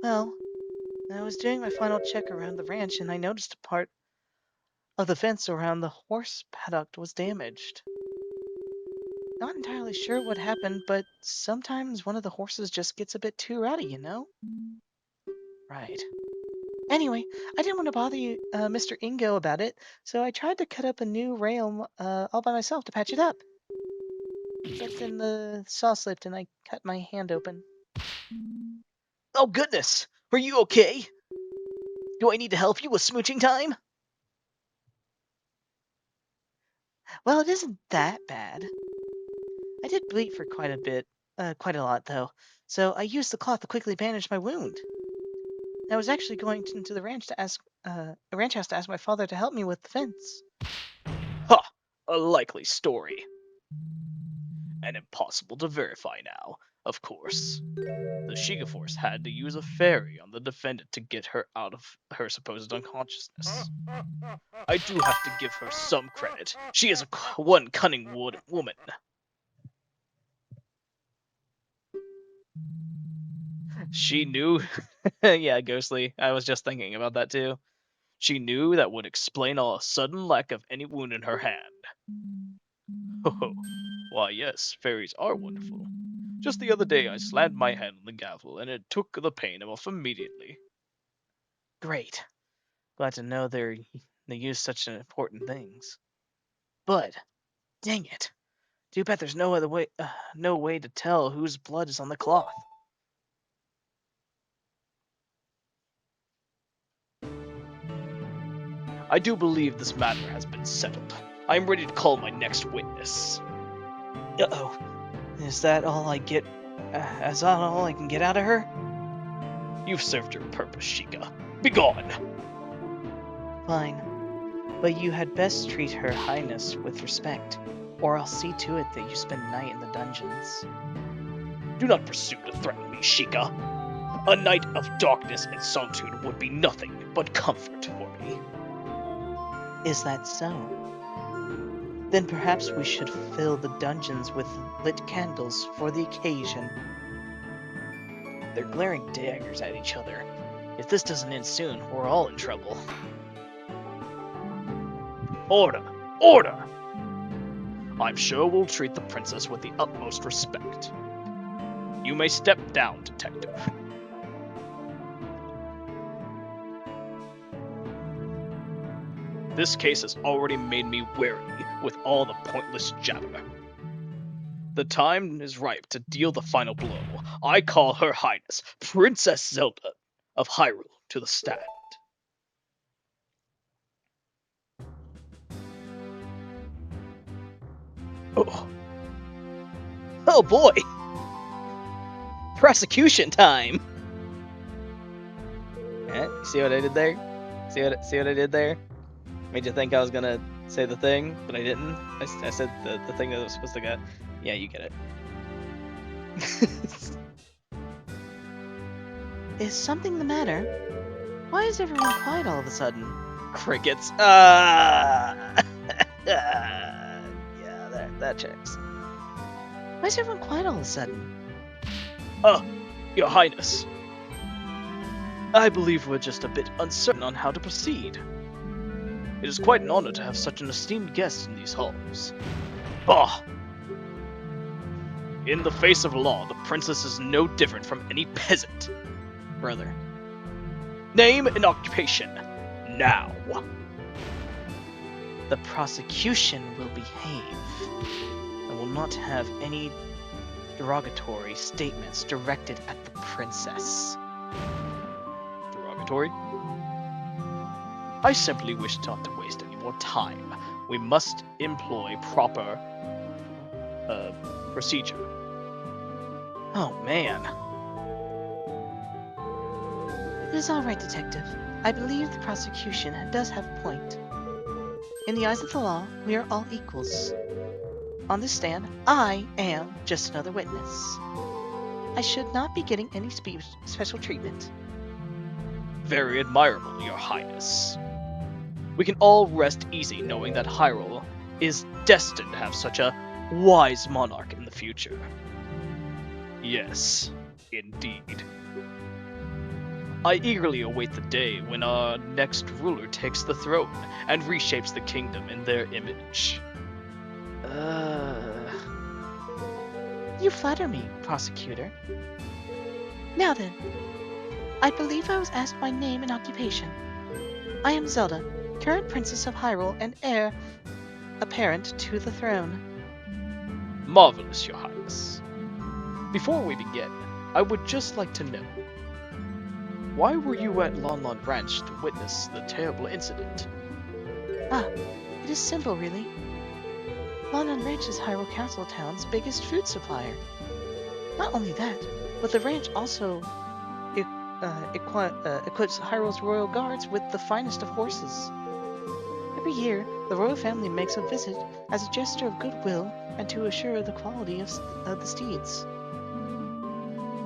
Well, I was doing my final check around the ranch and I noticed a part of the fence around the horse paddock was damaged. Not entirely sure what happened, but sometimes one of the horses just gets a bit too rowdy, you know? Right. Anyway, I didn't want to bother you, Mr. Ingo, about it, so I tried to cut up a new rail all by myself to patch it up. But then the saw slipped and I cut my hand open. Oh goodness! Are you okay? Do I need to help you with smooching time? Well, it isn't that bad. I did bleed for quite a lot though, so I used the cloth to quickly bandage my wound. I was actually going into the ranch to ask, a ranch house to ask my father to help me with the fence. Ha! A likely story. And impossible to verify now. Of course, the Shiga Force had to use a fairy on the defendant to get her out of her supposed unconsciousness. I do have to give her some credit. She is one cunning woman. She knew. Yeah, Ghostly. I was just thinking about that too. She knew that would explain a sudden lack of any wound in her hand. Oh, why yes, fairies are wonderful. Just the other day I slammed my head on the gavel and it took the pain off immediately. Great. Glad to know they use such important things. But, dang it. Too bad there's no way to tell whose blood is on the cloth. I do believe this matter has been settled. I am ready to call my next witness. Uh-oh. Is that all I get? Is that all I can get out of her? You've served your purpose, Sheikah. Begone! Fine. But you had best treat Her Highness with respect, or I'll see to it that you spend the night in the dungeons. Do not presume to threaten me, Sheikah. A night of darkness and solitude would be nothing but comfort for me. Is that so? Then perhaps we should fill the dungeons with lit candles for the occasion. They're glaring daggers at each other. If this doesn't end soon, we're all in trouble. Order! Order! I'm sure we'll treat the princess with the utmost respect. You may step down, detective. This case has already made me wary with all the pointless jabber. The time is ripe to deal the final blow. I call Her Highness Princess Zelda of Hyrule to the stand. Oh. Oh boy! Prosecution time! You see what I did there? See what I did there? Made you think I was gonna say the thing, but I didn't. I said the thing that was supposed to go. Yeah, you get it. Is something the matter? Why is everyone quiet all of a sudden? Crickets. Yeah, that checks. Why is everyone quiet all of a sudden? Your Highness. I believe we're just a bit uncertain on how to proceed. It is quite an honor to have such an esteemed guest in these halls. Bah! In the face of law, the princess is no different from any peasant. Brother. Name and occupation. Now. The prosecution will behave and will not have any derogatory statements directed at the princess. Derogatory? I simply wish not to waste any more time. We must employ proper procedure. Oh man. It is all right, Detective. I believe the prosecution does have a point. In the eyes of the law, we are all equals. On this stand, I am just another witness. I should not be getting any special treatment. Very admirable, Your Highness. We can all rest easy knowing that Hyrule is destined to have such a wise monarch in the future. Yes, indeed. I eagerly await the day when our next ruler takes the throne and reshapes the kingdom in their image. You flatter me, prosecutor. Now then, I believe I was asked my name and occupation. I am Zelda, current princess of Hyrule and heir apparent to the throne. Marvelous, Your Highness. Before we begin, I would just like to know, why were you at Lon Lon Ranch to witness the terrible incident? It is simple, really. Lon Lon Ranch is Hyrule Castle Town's biggest food supplier. Not only that, but the ranch also equips Hyrule's royal guards with the finest of horses. Every year, the royal family makes a visit as a gesture of goodwill and to assure the quality of the steeds.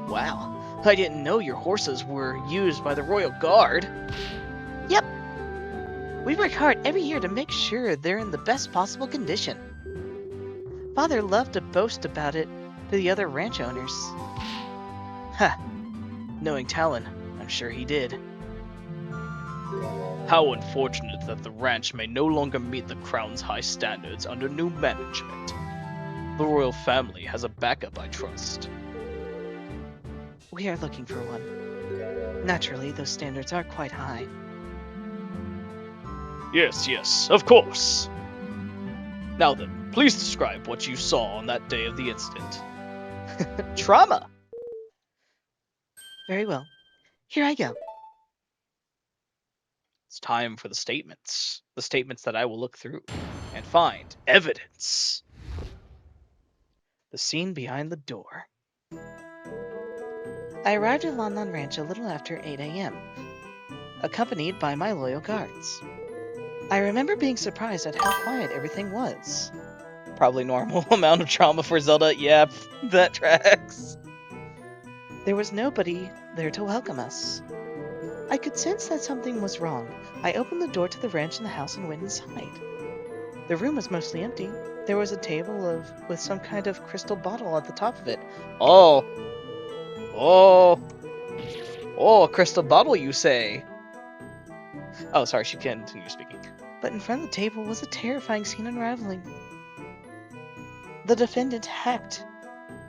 Wow, I didn't know your horses were used by the royal guard. Yep, we work hard every year to make sure they're in the best possible condition. Father loved to boast about it to the other ranch owners. Ha! Knowing Talon, I'm sure he did. How unfortunate that the ranch may no longer meet the Crown's high standards under new management. The royal family has a backup, I trust. We are looking for one. Naturally, those standards are quite high. Yes, of course. Now then, please describe what you saw on that day of the incident. Trauma! Very well. Here I go. It's time for the statements. The statements that I will look through and find evidence. The scene behind the door. I arrived at Lon Lon Ranch a little after 8 a.m., accompanied by my loyal guards. I remember being surprised at how quiet everything was. Probably normal amount of trauma for Zelda. Yep, that tracks. There was nobody there to welcome us. I could sense that something was wrong. I opened the door to the ranch in the house and went inside. The room was mostly empty. There was a table with some kind of crystal bottle at the top of it. Oh. A crystal bottle, you say? Oh, sorry, she can continue speaking. But in front of the table was a terrifying scene unraveling. The defendant hacked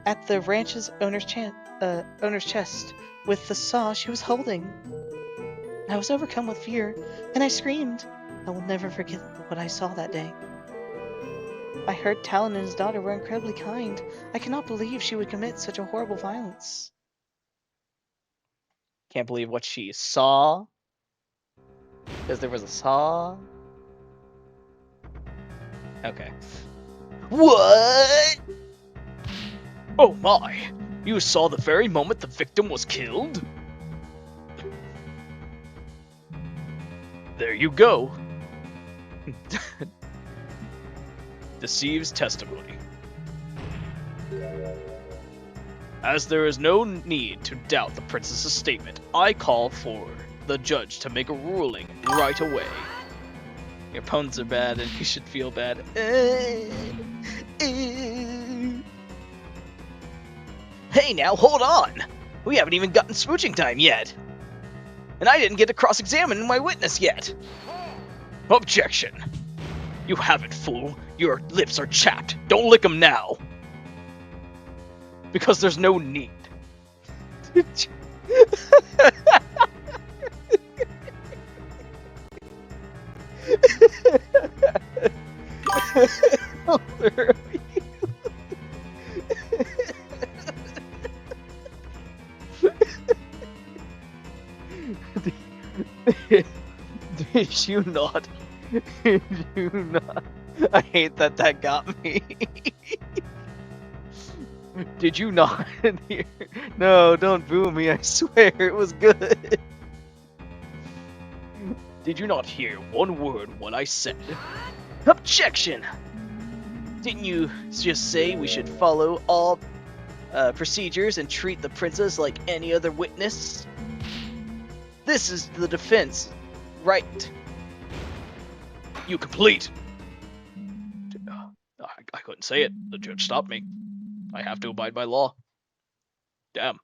at the ranch's owner's chest with the saw she was holding. I was overcome with fear, and I screamed. I will never forget what I saw that day. I heard Talon and his daughter were incredibly kind. I cannot believe she would commit such a horrible violence. Can't believe what she saw. Because there was a saw. Okay. What? Oh my! You saw the very moment the victim was killed? There you go. Deceives testimony. As there is no need to doubt the princess's statement, I call for the judge to make a ruling right away. Your puns are bad and you should feel bad. Hey now, hold on! We haven't even gotten smooching time yet! And I didn't get to cross-examine my witness yet! Objection! You haven't, fool. Your lips are chapped. Don't lick them now! Because there's no need. Did you not? Did you not? I hate that that got me. Did you not hear? No, don't boo me, I swear it was good. Did you not hear one word what I said? Objection! Didn't you just say we should follow all procedures and treat the princess like any other witness? This is the defense, right? You complete! I couldn't say it. The judge stopped me. I have to abide by law. Damn.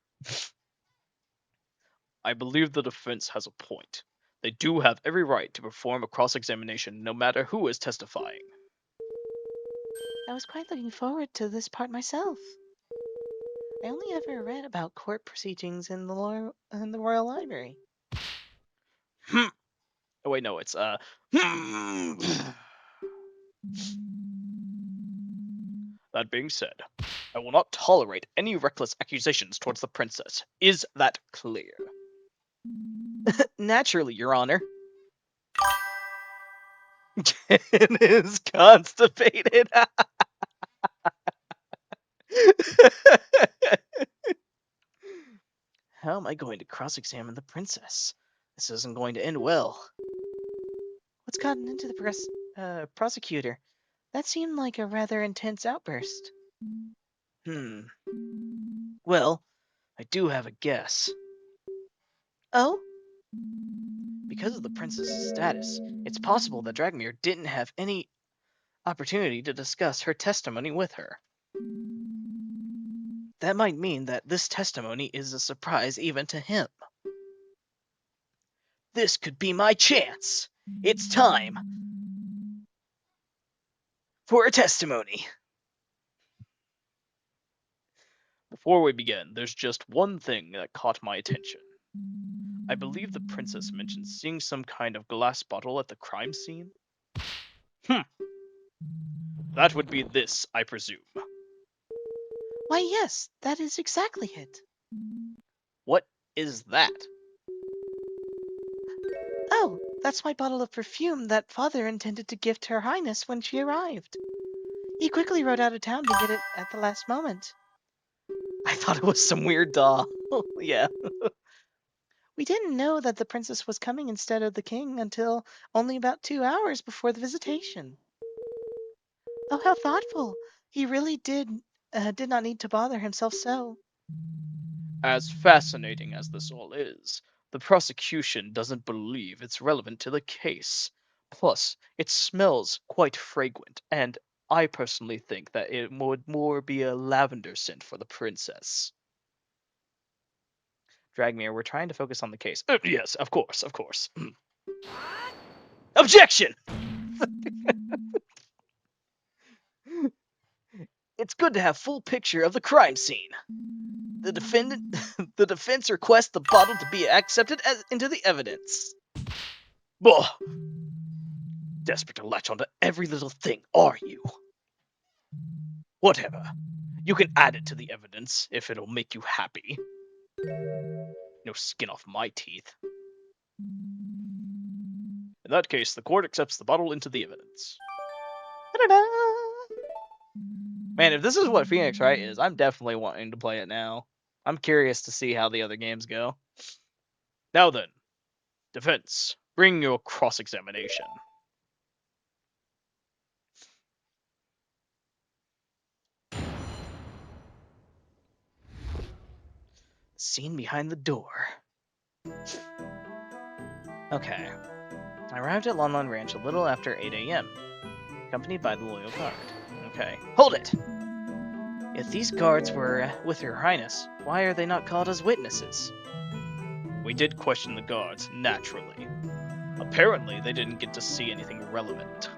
I believe the defense has a point. They do have every right to perform a cross-examination no matter who is testifying. I was quite looking forward to this part myself. I only ever read about court proceedings in the Royal Library. Oh wait, no, it's That being said, I will not tolerate any reckless accusations towards the princess. Is that clear? Naturally, Your Honor. Jen is constipated. How am I going to cross-examine the princess? This isn't going to end well. What's gotten into the prosecutor? That seemed like a rather intense outburst. Well, I do have a guess. Oh? Because of the princess's status, it's possible that Dragmere didn't have any opportunity to discuss her testimony with her. That might mean that this testimony is a surprise even to him. This could be my chance. It's time for a testimony. Before we begin, there's just one thing that caught my attention. I believe the princess mentioned seeing some kind of glass bottle at the crime scene. That would be this, I presume. Why, yes, that is exactly it. What is that? Oh, that's my bottle of perfume that father intended to gift Her Highness when she arrived. He quickly rode out of town to get it at the last moment. I thought it was some weird doll. Yeah. We didn't know that the princess was coming instead of the king until only about 2 hours before the visitation. Oh, how thoughtful! He really did not need to bother himself so. As fascinating as this all is, the prosecution doesn't believe it's relevant to the case. Plus, it smells quite fragrant, and I personally think that it would more be a lavender scent for the princess. Dragmere, we're trying to focus on the case. Yes, of course, of course. Objection! It's good to have full picture of the crime scene. The defendant, the defense requests the bottle to be accepted into the evidence. Ugh. Desperate to latch onto every little thing, are you? Whatever. You can add it to the evidence if it'll make you happy. No skin off my teeth. In that case, the court accepts the bottle into the evidence. Ta-da-da! Man, if this is what Phoenix Wright is, I'm definitely wanting to play it now. I'm curious to see how the other games go. Now then, defense, bring your cross-examination. Scene behind the door. Okay. I arrived at Lon Lon Ranch a little after 8 a.m., accompanied by the loyal guard. Okay. Hold it! If these guards were with Her Highness, why are they not called as witnesses? We did question the guards, naturally. Apparently, they didn't get to see anything relevant.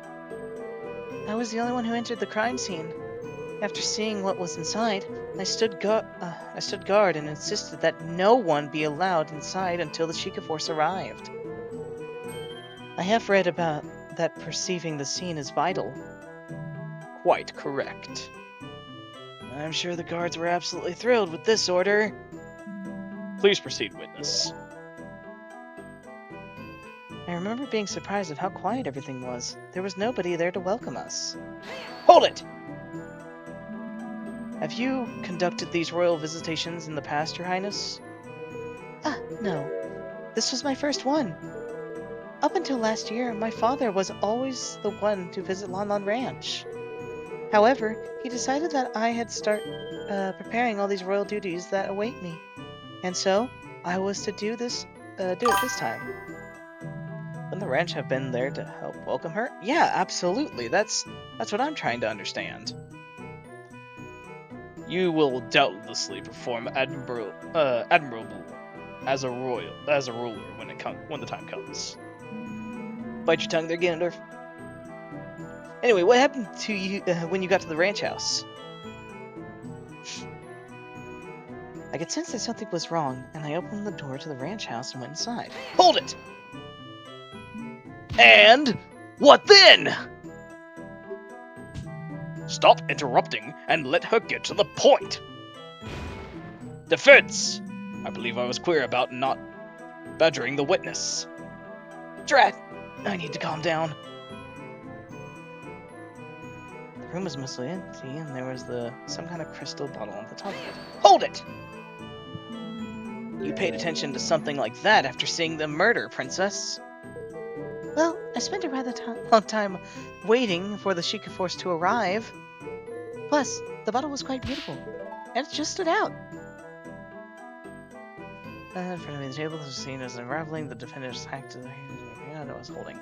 I was the only one who entered the crime scene. After seeing what was inside, I stood guard and insisted that no one be allowed inside until the Sheikah force arrived. I have read about that perceiving the scene is vital. Quite correct. I'm sure the guards were absolutely thrilled with this order. Please proceed, witness. I remember being surprised at how quiet everything was. There was nobody there to welcome us. Hold it! Have you conducted these royal visitations in the past, Your Highness? No. This was my first one. Up until last year, my father was always the one to visit Lon Lon Ranch. However, he decided that I had start preparing all these royal duties that await me. And so, I was to do it this time. Wouldn't the ranch have been there to help welcome her? Yeah, absolutely. That's what I'm trying to understand. You will doubtlessly perform admirable as a ruler when the time comes. Bite your tongue there, Ganondorf. Anyway, what happened to you when you got to the ranch house? I could sense that something was wrong, and I opened the door to the ranch house and went inside. Hold it! And what then? Stop interrupting and let her get to the point. Defense! I believe I was clear about not badgering the witness. Drat! I need to calm down. The room was mostly empty, and there was some kind of crystal bottle on the top of it. Hold it! You paid attention to something like that after seeing the murder, Princess. Well, I spent a rather long time waiting for the Sheikah force to arrive. Plus, the bottle was quite beautiful, and it just stood out. In front of me, the table was seen as unraveling. The defendant's hacked to the hand I was holding.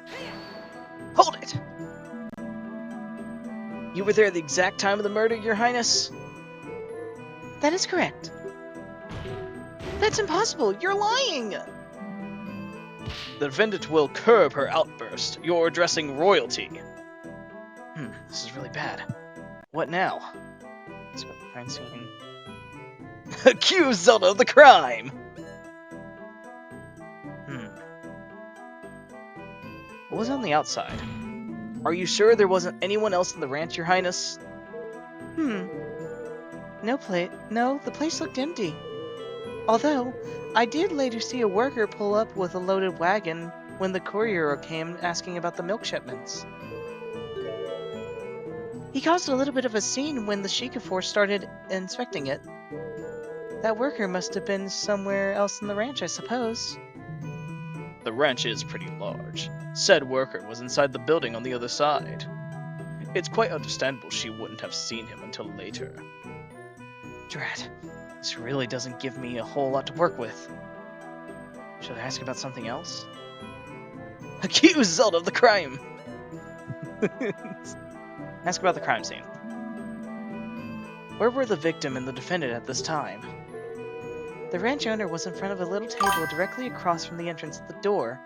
Hold it! You were there at the exact time of the murder, Your Highness? That is correct. That's impossible! You're lying! The defendant will curb her outburst. You're addressing royalty. This is really bad. What now? Let's go to the crime scene. Accuse Zelda of the crime! What was on the outside? Are you sure there wasn't anyone else in the ranch, Your Highness? No, the place looked empty. Although, I did later see a worker pull up with a loaded wagon when the courier came asking about the milk shipments. He caused a little bit of a scene when the Sheikah force started inspecting it. That worker must have been somewhere else in the ranch, I suppose. The ranch is pretty large. Said worker was inside the building on the other side. It's quite understandable she wouldn't have seen him until later. Drat, this really doesn't give me a whole lot to work with. Should I ask about something else? Accuse Zelda of the crime! Ask about the crime scene. Where were the victim and the defendant at this time? The ranch owner was in front of a little table directly across from the entrance at the door.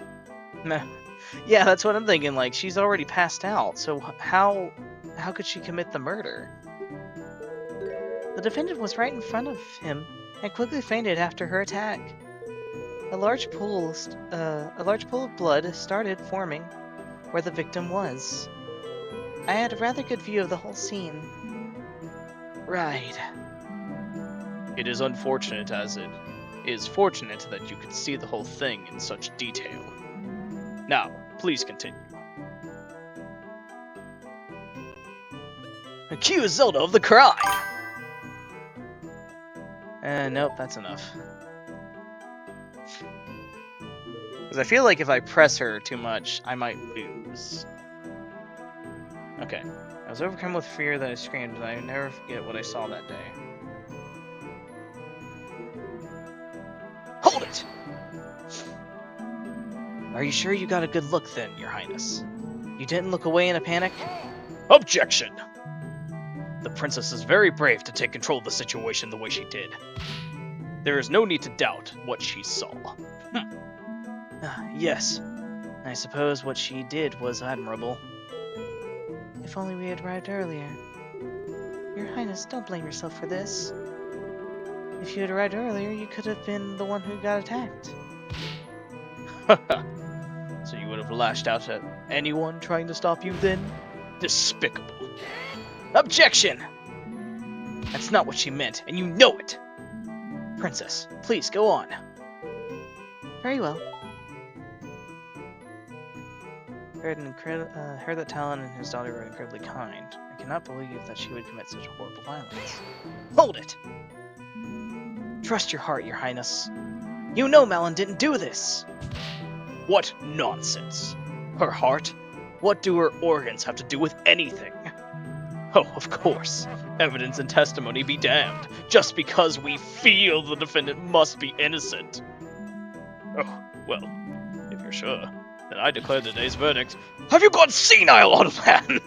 Yeah, that's what I'm thinking. Like, she's already passed out, so how could she commit the murder? The defendant was right in front of him and quickly fainted after her attack. A large pool of blood started forming where the victim was. I had a rather good view of the whole scene. Right. It is unfortunate as it is fortunate that you could see the whole thing in such detail. Now, please continue. Accuse Zelda of the crime! Nope, that's enough. Because I feel like if I press her too much, I might lose. Okay. I was overcome with fear that I screamed, and I never forget what I saw that day. Hold it! Are you sure you got a good look then, Your Highness? You didn't look away in a panic? Objection! The princess is very brave to take control of the situation the way she did. There is no need to doubt what she saw. Yes. I suppose what she did was admirable. If only we had arrived earlier. Your Highness, don't blame yourself for this. If you had arrived earlier, you could have been the one who got attacked. So you would have lashed out at anyone trying to stop you then? Despicable. Objection! That's not what she meant, and you know it! Princess, please go on. Very well. Heard that Talon and his daughter were incredibly kind. I cannot believe that she would commit such horrible violence. Hold it! Trust your heart, Your Highness. You know Malin didn't do this! What nonsense! Her heart? What do her organs have to do with anything? Oh, of course. Evidence and testimony be damned, just because we feel the defendant must be innocent. Oh, well, if you're sure, then I declare today's verdict. Have you gone senile, old man?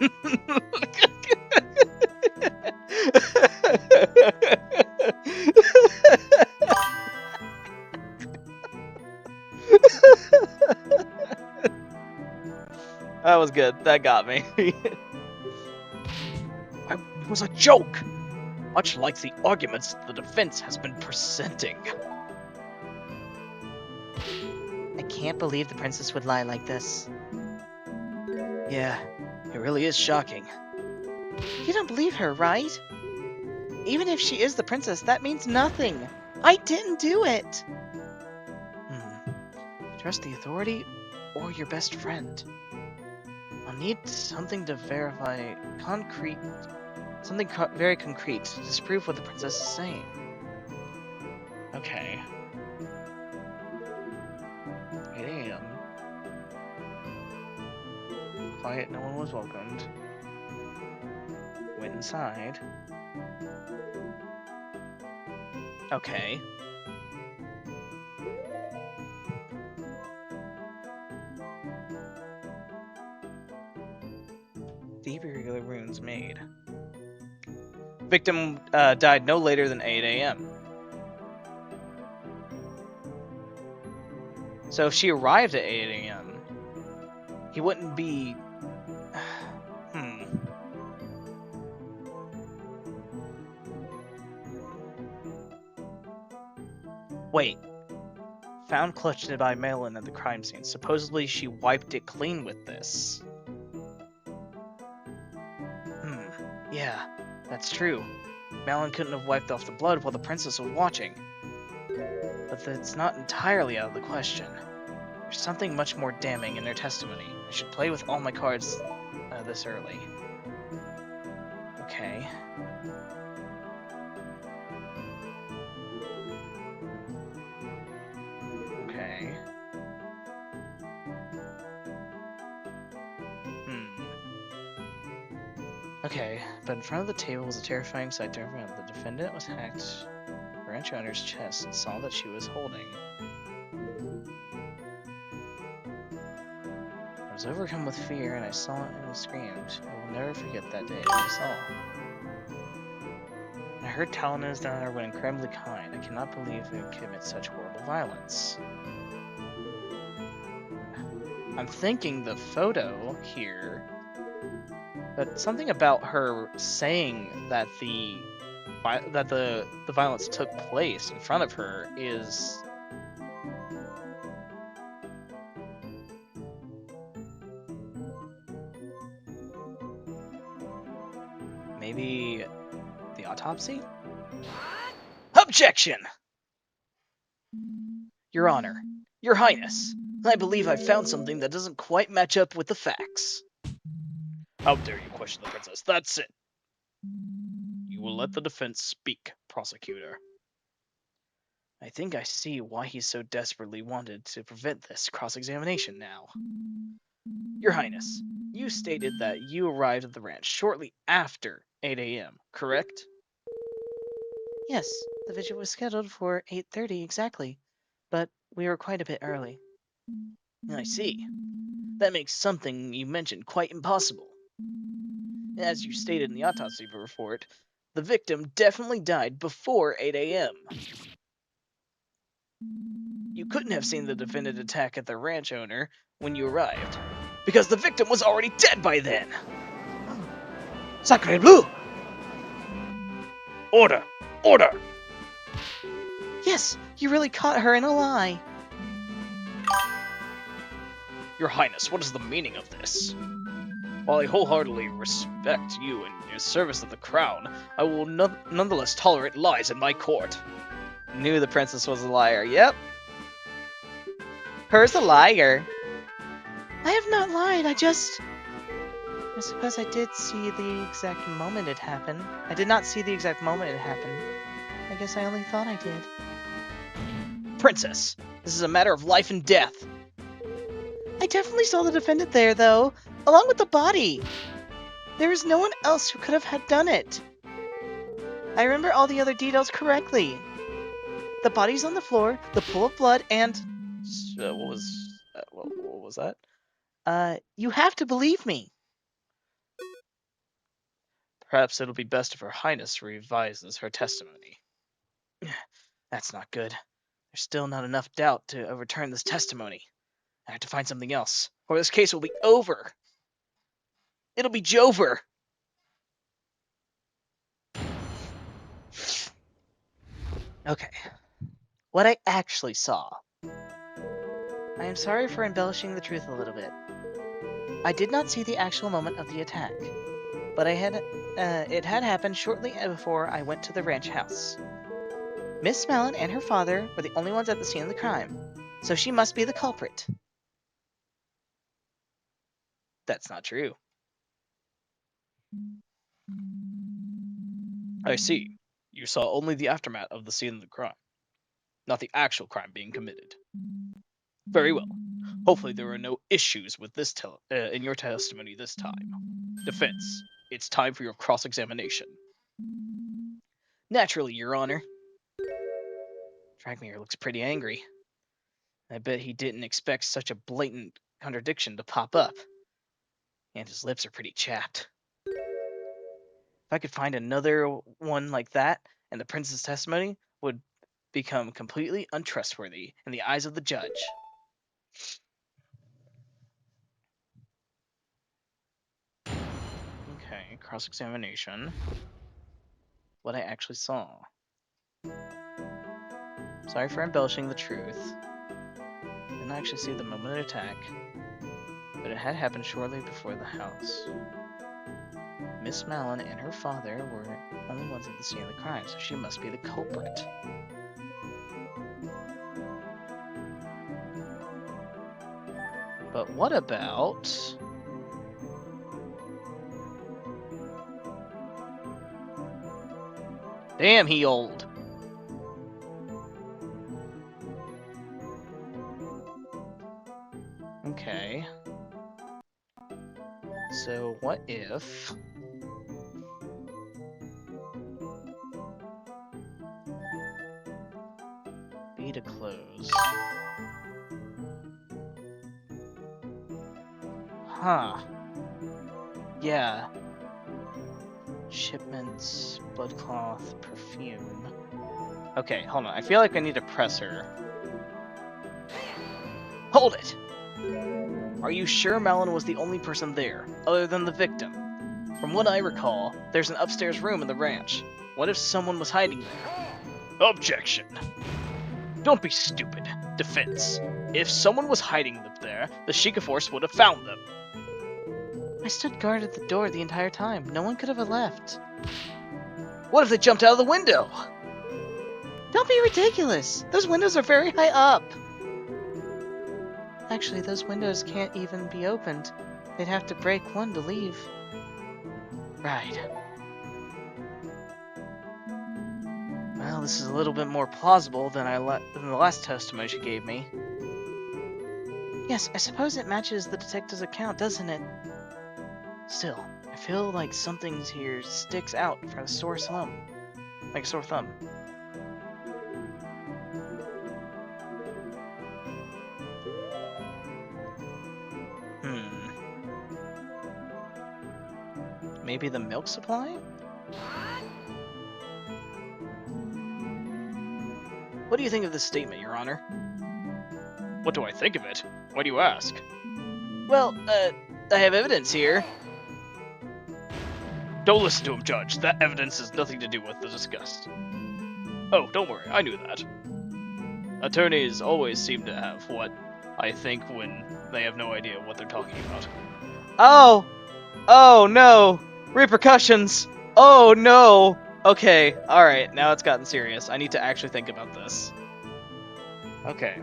That was good. That got me. It was a joke, much like the arguments the defense has been presenting. I can't believe the princess would lie like this. Yeah, it really is shocking. You don't believe her, right? Even if she is the princess, that means nothing. I didn't do it. Trust the authority or your best friend. I'll need something to verify something very concrete to disprove what the princess is saying. Okay. 8 a.m. Quiet, no one was welcomed. Went inside. Okay. deep irregular wounds made. Victim died no later than 8 a.m. So if she arrived at 8 a.m., he wouldn't be... Wait. Found clutched by Malin at the crime scene. Supposedly she wiped it clean with this. Yeah, that's true. Malin couldn't have wiped off the blood while the princess was watching. But that's not entirely out of the question. There's something much more damning in their testimony. I should play with all my cards this early. Okay. Okay. Okay, but in front of the table was a terrifying sight to everyone. The defendant was hacked the ranch owner's chest and saw that she was holding. I was overcome with fear and I saw it and screamed. I will never forget that day I saw. I heard Talon's daughter went incredibly kind. I cannot believe they would commit such horrible violence. I'm thinking the photo here, but something about her saying that the violence took place in front of her is maybe the autopsy? Objection! Your Honor, Your Highness, I believe I found something that doesn't quite match up with the facts. How dare you question the princess? That's it. You will let the defense speak, prosecutor. I think I see why he so desperately wanted to prevent this cross-examination now. Your Highness, you stated that you arrived at the ranch shortly after 8 a.m., correct? Yes, the vigil was scheduled for 8:30 exactly, but we were quite a bit early. I see. That makes something you mentioned quite impossible. As you stated in the autopsy report, the victim definitely died before 8 a.m. You couldn't have seen the defendant attack at the ranch owner when you arrived, because the victim was already dead by then. Sacre bleu! Order! Order! Yes, you really caught her in a lie. Your Highness, what is the meaning of this? While I wholeheartedly respect you and your service of the crown, I will nonetheless tolerate lies in my court. Knew the princess was a liar. Yep. Her's a liar. I have not lied, I suppose I did see the exact moment it happened. I did not see the exact moment it happened. I guess I only thought I did. Princess, this is a matter of life and death. I definitely saw the defendant there, though, along with the body. There is no one else who could have had done it. I remember all the other details correctly. The body's on the floor, the pool of blood, and... what was that? You have to believe me. Perhaps it'll be best if Her Highness revises her testimony. That's not good. There's still not enough doubt to overturn this testimony. I have to find something else, or this case will be over. It'll be Jover. Okay. What I actually saw. I am sorry for embellishing the truth a little bit. I did not see the actual moment of the attack, but it had happened shortly before I went to the ranch house. Miss Mellon and her father were the only ones at the scene of the crime, so she must be the culprit. That's not true. I see. You saw only the aftermath of the scene of the crime, not the actual crime being committed. Very well. Hopefully there are no issues with this in your testimony this time. Defense, it's time for your cross-examination. Naturally, Your Honor. Dragmere looks pretty angry. I bet he didn't expect such a blatant contradiction to pop up. And his lips are pretty chapped. If I could find another one like that, and the prince's testimony would become completely untrustworthy in the eyes of the judge. Okay, cross-examination. What I actually saw. Sorry for embellishing the truth. Didn't actually see the moment of attack, but it had happened shortly before the house. Miss Mallon and her father were the only ones at the scene of the crime, so she must be the culprit. But what about... Damn, he old. Okay. So what if... B to close. Huh. Yeah. Shipments, bloodcloth, perfume. Okay, hold on. I feel like I need to press her. Hold it! Are you sure Malin was the only person there, other than the victim? From what I recall, there's an upstairs room in the ranch. What if someone was hiding there? Objection! Don't be stupid. Defense. If someone was hiding them there, the Sheikah force would have found them. I stood guard at the door the entire time. No one could have left. What if they jumped out of the window? Don't be ridiculous! Those windows are very high up! Actually, those windows can't even be opened. They'd have to break one to leave. Right. Well, this is a little bit more plausible than the last testimony she gave me. Yes, I suppose it matches the detective's account, doesn't it? Still, I feel like something here sticks out from a sore thumb. Like a sore thumb. Maybe the milk supply? What do you think of this statement, Your Honor? What do I think of it? Why do you ask? Well, I have evidence here. Don't listen to him, Judge. That evidence has nothing to do with the disgust. Oh, don't worry, I knew that. Attorneys always seem to have what I think when they have no idea what they're talking about. Oh! Oh, no! Repercussions! Oh, no! Okay, alright, now it's gotten serious. I need to actually think about this. Okay.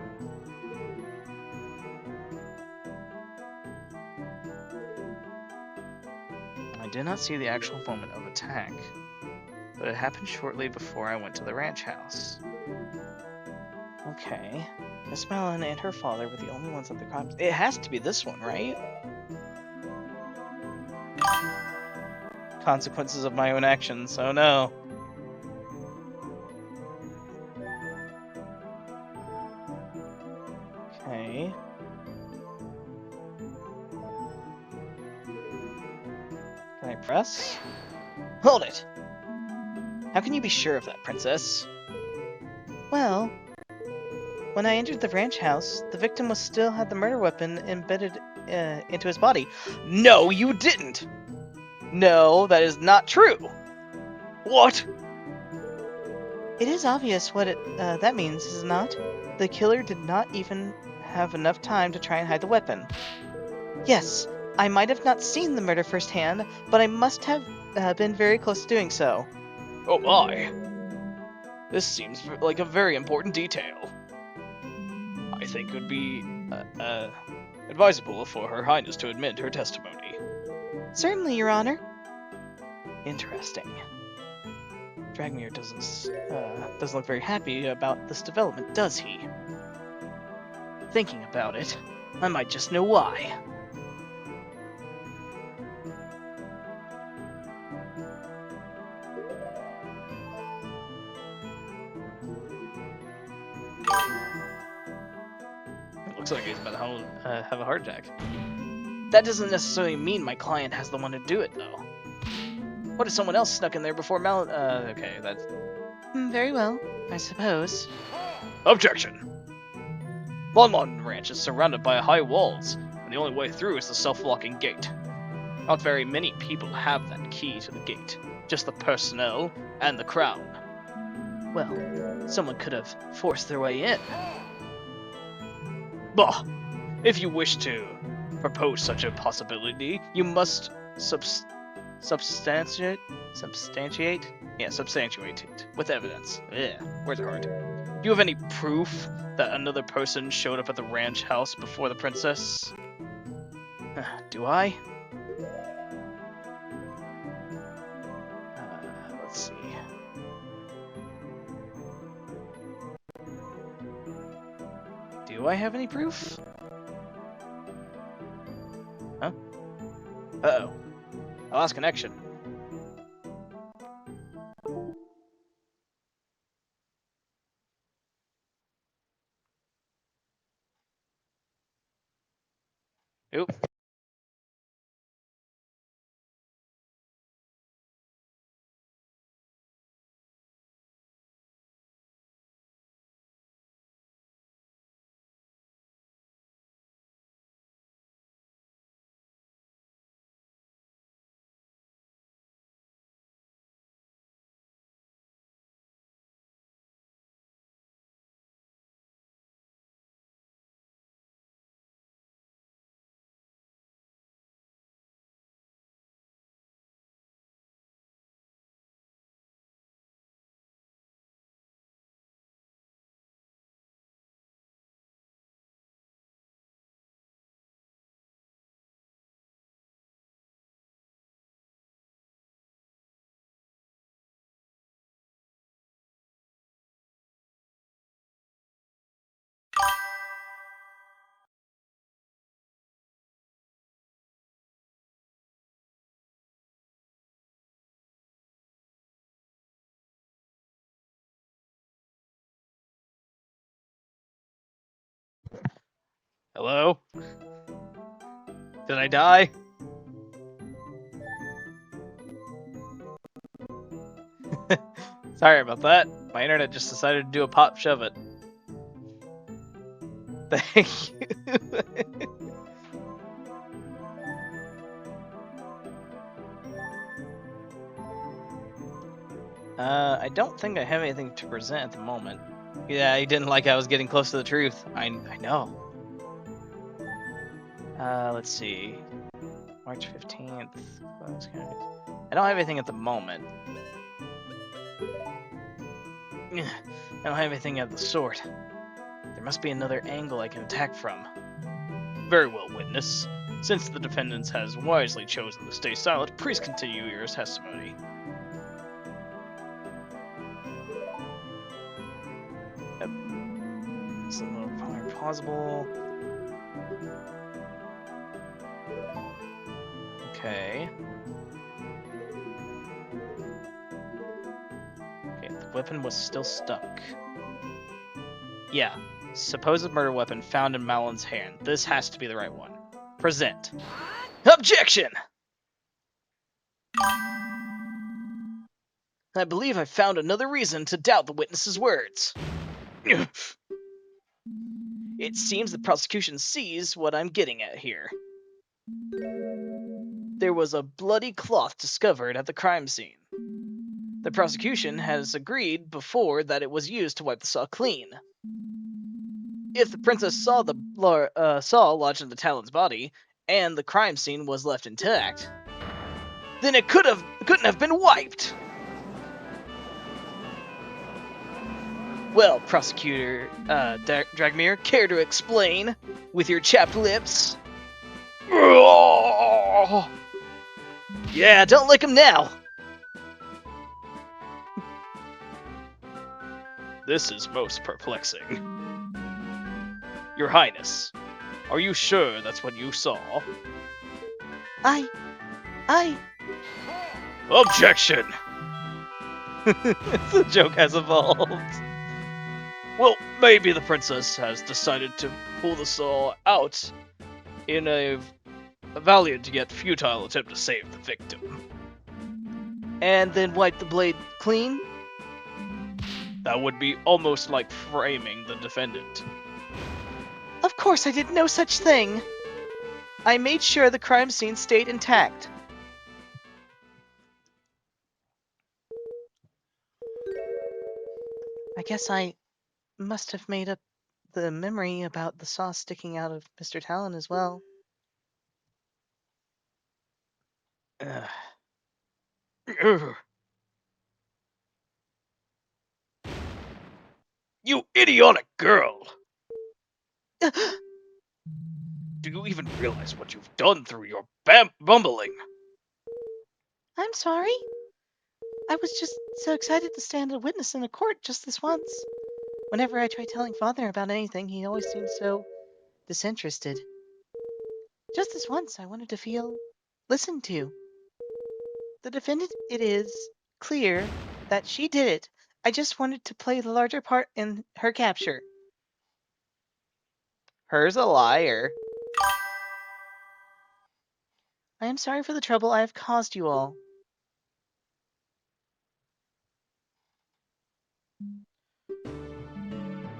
I did not see the actual moment of attack, but it happened shortly before I went to the ranch house. Okay. Miss Mellon and her father were the only ones at the crime. It has to be this one, right? Consequences of my own actions. Oh no. Okay. Can I press? Hold it! How can you be sure of that, Princess? Well, when I entered the ranch house, the victim still had the murder weapon embedded into his body. No, you didn't! No, that is not true! What? It is obvious what that means, is it not? The killer did not even have enough time to try and hide the weapon. Yes, I might have not seen the murder firsthand, but I must have been very close to doing so. Oh my. This seems like a very important detail. I think it would be advisable for Her Highness to admit her testimony. Certainly, Your Honor. Interesting. Dragmere doesn't look very happy about this development, does he? Thinking about it, I might just know why. It looks like he's about to have a heart attack. That doesn't necessarily mean my client has the one to do it, though. What if someone else snuck in there before Malin? Okay, that's... Very well, I suppose. Objection! Lon Lon Ranch is surrounded by high walls, and the only way through is the self-locking gate. Not very many people have that key to the gate, just the personnel and the crown. Well, someone could have forced their way in. Bah! If you wish to propose such a possibility, you must substantiate? Yeah, substantiate it with evidence. Yeah, words are hard. Do you have any proof that another person showed up at the ranch house before the princess? Do I? Let's see. Do I have any proof? Huh? Uh-oh. I lost connection. Oop. Hello? Did I die? Sorry about that. My internet just decided to do a pop shove it. Thank you. I don't think I have anything to present at the moment. Yeah, he didn't like I was getting close to the truth. I know. Let's see. March 15th. I don't have anything at the moment. I don't have anything of the sort. There must be another angle I can attack from. Very well, witness. Since the defendant has wisely chosen to stay silent, please continue your testimony. Yep. It's a little more plausible. Okay. Okay, the weapon was still stuck. Yeah. Supposed murder weapon found in Malin's hand. This has to be the right one. Present. Objection! I believe I found another reason to doubt the witness's words. It seems the prosecution sees what I'm getting at here. There was a bloody cloth discovered at the crime scene. The prosecution has agreed before that it was used to wipe the saw clean. If the princess saw the saw lodged in the Talon's body, and the crime scene was left intact, then it couldn't have been wiped. Well, Prosecutor Dragmere, care to explain with your chapped lips? Yeah, don't lick him now. This is most perplexing. Your Highness, are you sure that's what you saw? I... Objection! The joke has evolved. Well, maybe the princess has decided to pull the saw out in a valiant yet futile attempt to save the victim. and then wipe the blade clean? That would be almost like framing the defendant. Of course I did no such thing. I made sure the crime scene stayed intact. I guess I must have made up the memory about the saw sticking out of Mr. Talon as well. Ugh. You idiotic girl! Do you even realize what you've done through your bumbling? I'm sorry. I was just so excited to stand a witness in a court just this once. Whenever I try telling Father about anything, he always seems so disinterested. Just this once, I wanted to feel listened to. The defendant, it is clear that she did it. I just wanted to play the larger part in her capture. Her's a liar. I am sorry for the trouble I have caused you all.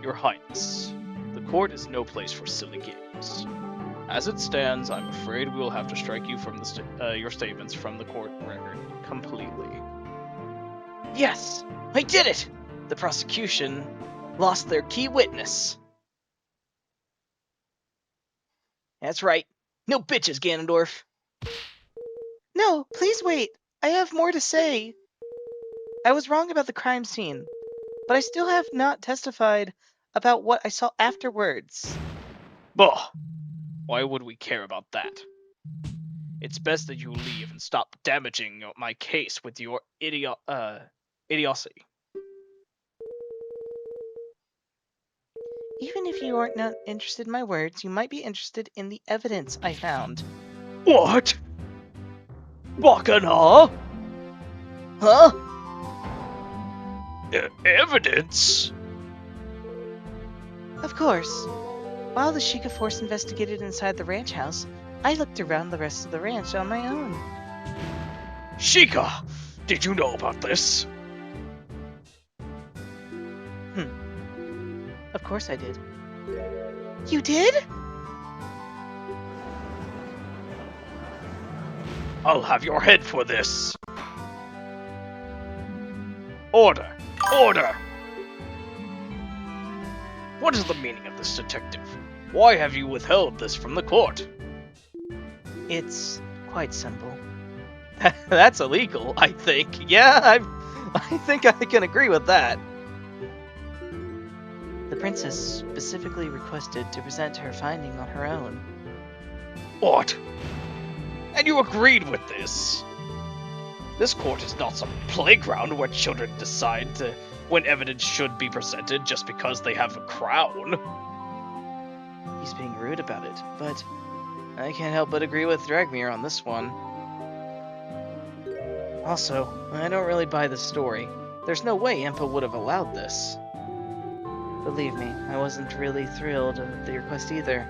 Your Highness, the court is no place for silly games. As it stands, I'm afraid we will have to strike you from your statements from the court record completely. Yes, I did it! The prosecution lost their key witness. That's right. No bitches, Ganondorf. No, please wait. I have more to say. I was wrong about the crime scene, but I still have not testified about what I saw afterwards. Bah! Why would we care about that? It's best that you leave and stop damaging my case with your idiocy. Even if you aren't not interested in my words, you might be interested in the evidence I found. What? Bacana? Huh? Evidence? Of course. While the Sheikah force investigated inside the ranch house, I looked around the rest of the ranch on my own. Sheikah, did you know about this? Of course I did. You did? I'll have your head for this. Order! Order! What is the meaning of this, detective? Why have you withheld this from the court? It's quite simple. That's illegal, I think. Yeah, I think I can agree with that. The princess specifically requested to present her finding on her own. What? And you agreed with this? This court is not some playground where children decide when evidence should be presented just because they have a crown. He's being rude about it, but I can't help but agree with Dragmir on this one. Also, I don't really buy the story. There's no way Impa would have allowed this. Believe me, I wasn't really thrilled with the request either.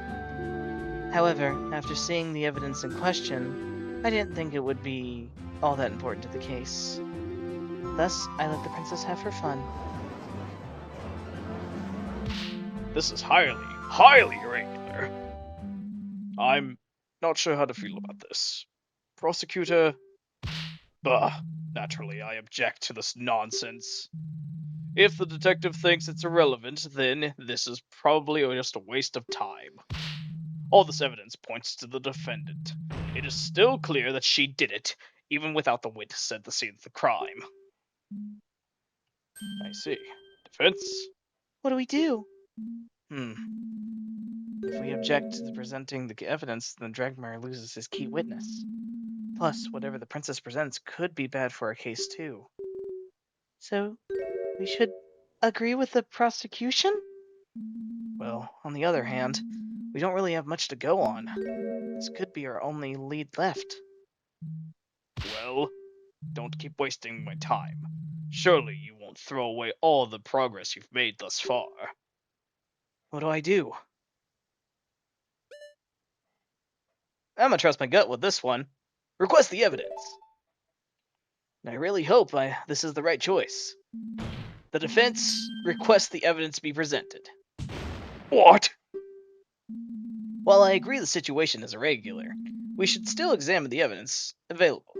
However, after seeing the evidence in question, I didn't think it would be all that important to the case. Thus, I let the princess have her fun. This is highly irregular. I'm not sure how to feel about this. Prosecutor? Bah, naturally I object to this nonsense. If the detective thinks it's irrelevant, then this is probably just a waste of time. All this evidence points to the defendant. It is still clear that she did it, even without the witness at the scene of the crime. I see. Defense? What do we do? If we object to presenting the evidence, then Dragmar loses his key witness. Plus, whatever the princess presents could be bad for our case too. So, we should agree with the prosecution? Well, on the other hand, we don't really have much to go on. This could be our only lead left. Well, don't keep wasting my time. Surely you won't throw away all the progress you've made thus far. What do I do? I'm gonna trust my gut with this one. Request the evidence. I really hope this is the right choice. The defense requests the evidence be presented. What? While I agree the situation is irregular, we should still examine the evidence available.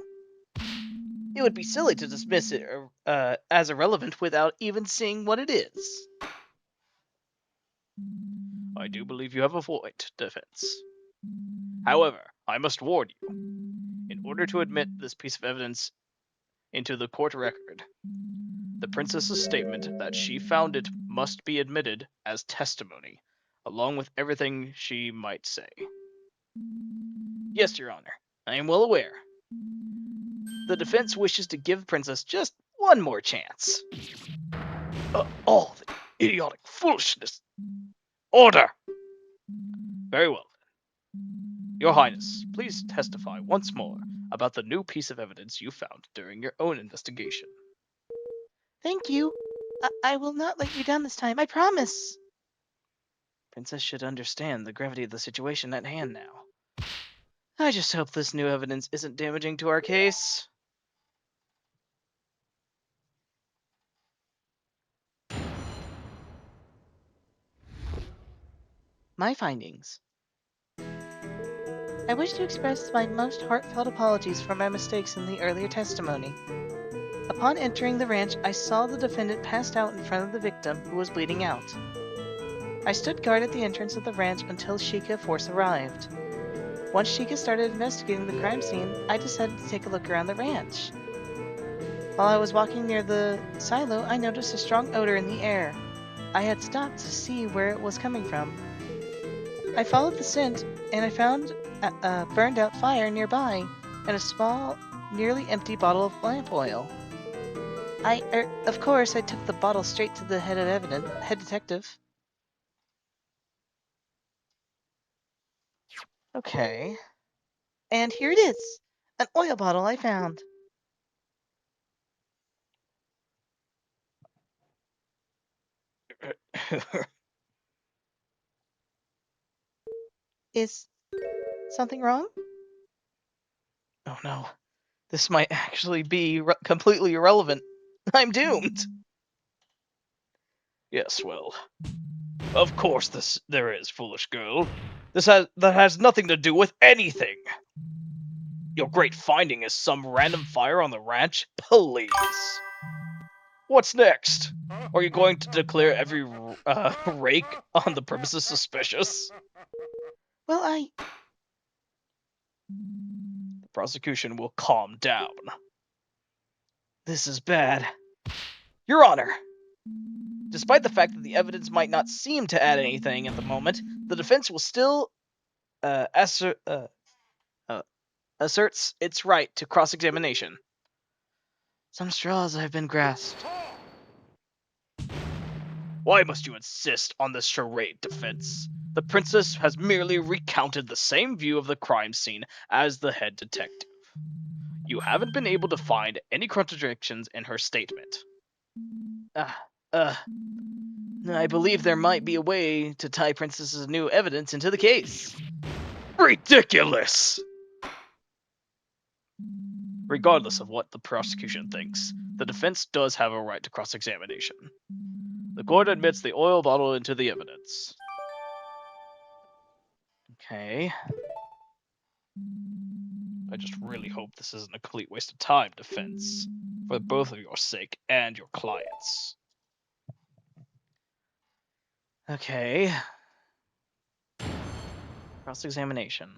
It would be silly to dismiss it as irrelevant without even seeing what it is. I do believe you have a point, defense. However, I must warn you, in order to admit this piece of evidence into the court record, the princess's statement that she found it must be admitted as testimony, along with everything she might say. Yes, Your Honor, I am well aware. The defense wishes to give the princess just one more chance. All the idiotic foolishness. Order! Very well, then. Your Highness, please testify once more about the new piece of evidence you found during your own investigation. Thank you. I will not let you down this time, I promise. Princess should understand the gravity of the situation at hand now. I just hope this new evidence isn't damaging to our case. My findings. I wish to express my most heartfelt apologies for my mistakes in the earlier testimony. Upon entering the ranch, I saw the defendant passed out in front of the victim, who was bleeding out. I stood guard at the entrance of the ranch until Sheikah Force arrived. Once Sheikah started investigating the crime scene, I decided to take a look around the ranch. While I was walking near the silo, I noticed a strong odor in the air. I had stopped to see where it was coming from. I followed the scent, and I found a burned-out fire nearby and a small, nearly empty bottle of lamp oil. Of course, I took the bottle straight to the head detective. Okay. And here it is! An oil bottle I found. Is something wrong? Oh no. This might actually be completely irrelevant. I'm doomed! Yes, well, of course there is, foolish girl. That has nothing to do with anything. Your great finding is some random fire on the ranch? Please. What's next? Are you going to declare every rake on the premises suspicious? Well, The prosecution will calm down. This is bad. Your Honor, despite the fact that the evidence might not seem to add anything at the moment, the defense will still asserts its right to cross-examination. Some straws have been grasped. Why must you insist on this charade, defense? The princess has merely recounted the same view of the crime scene as the head detective. You haven't been able to find any contradictions in her statement. I believe there might be a way to tie Princess's new evidence into the case. Ridiculous! Regardless of what the prosecution thinks, the defense does have a right to cross-examination. The court admits the oil bottle into the evidence. Okay. I just really hope this isn't a complete waste of time, defense, for both of your sake and your clients. Okay. Cross-examination.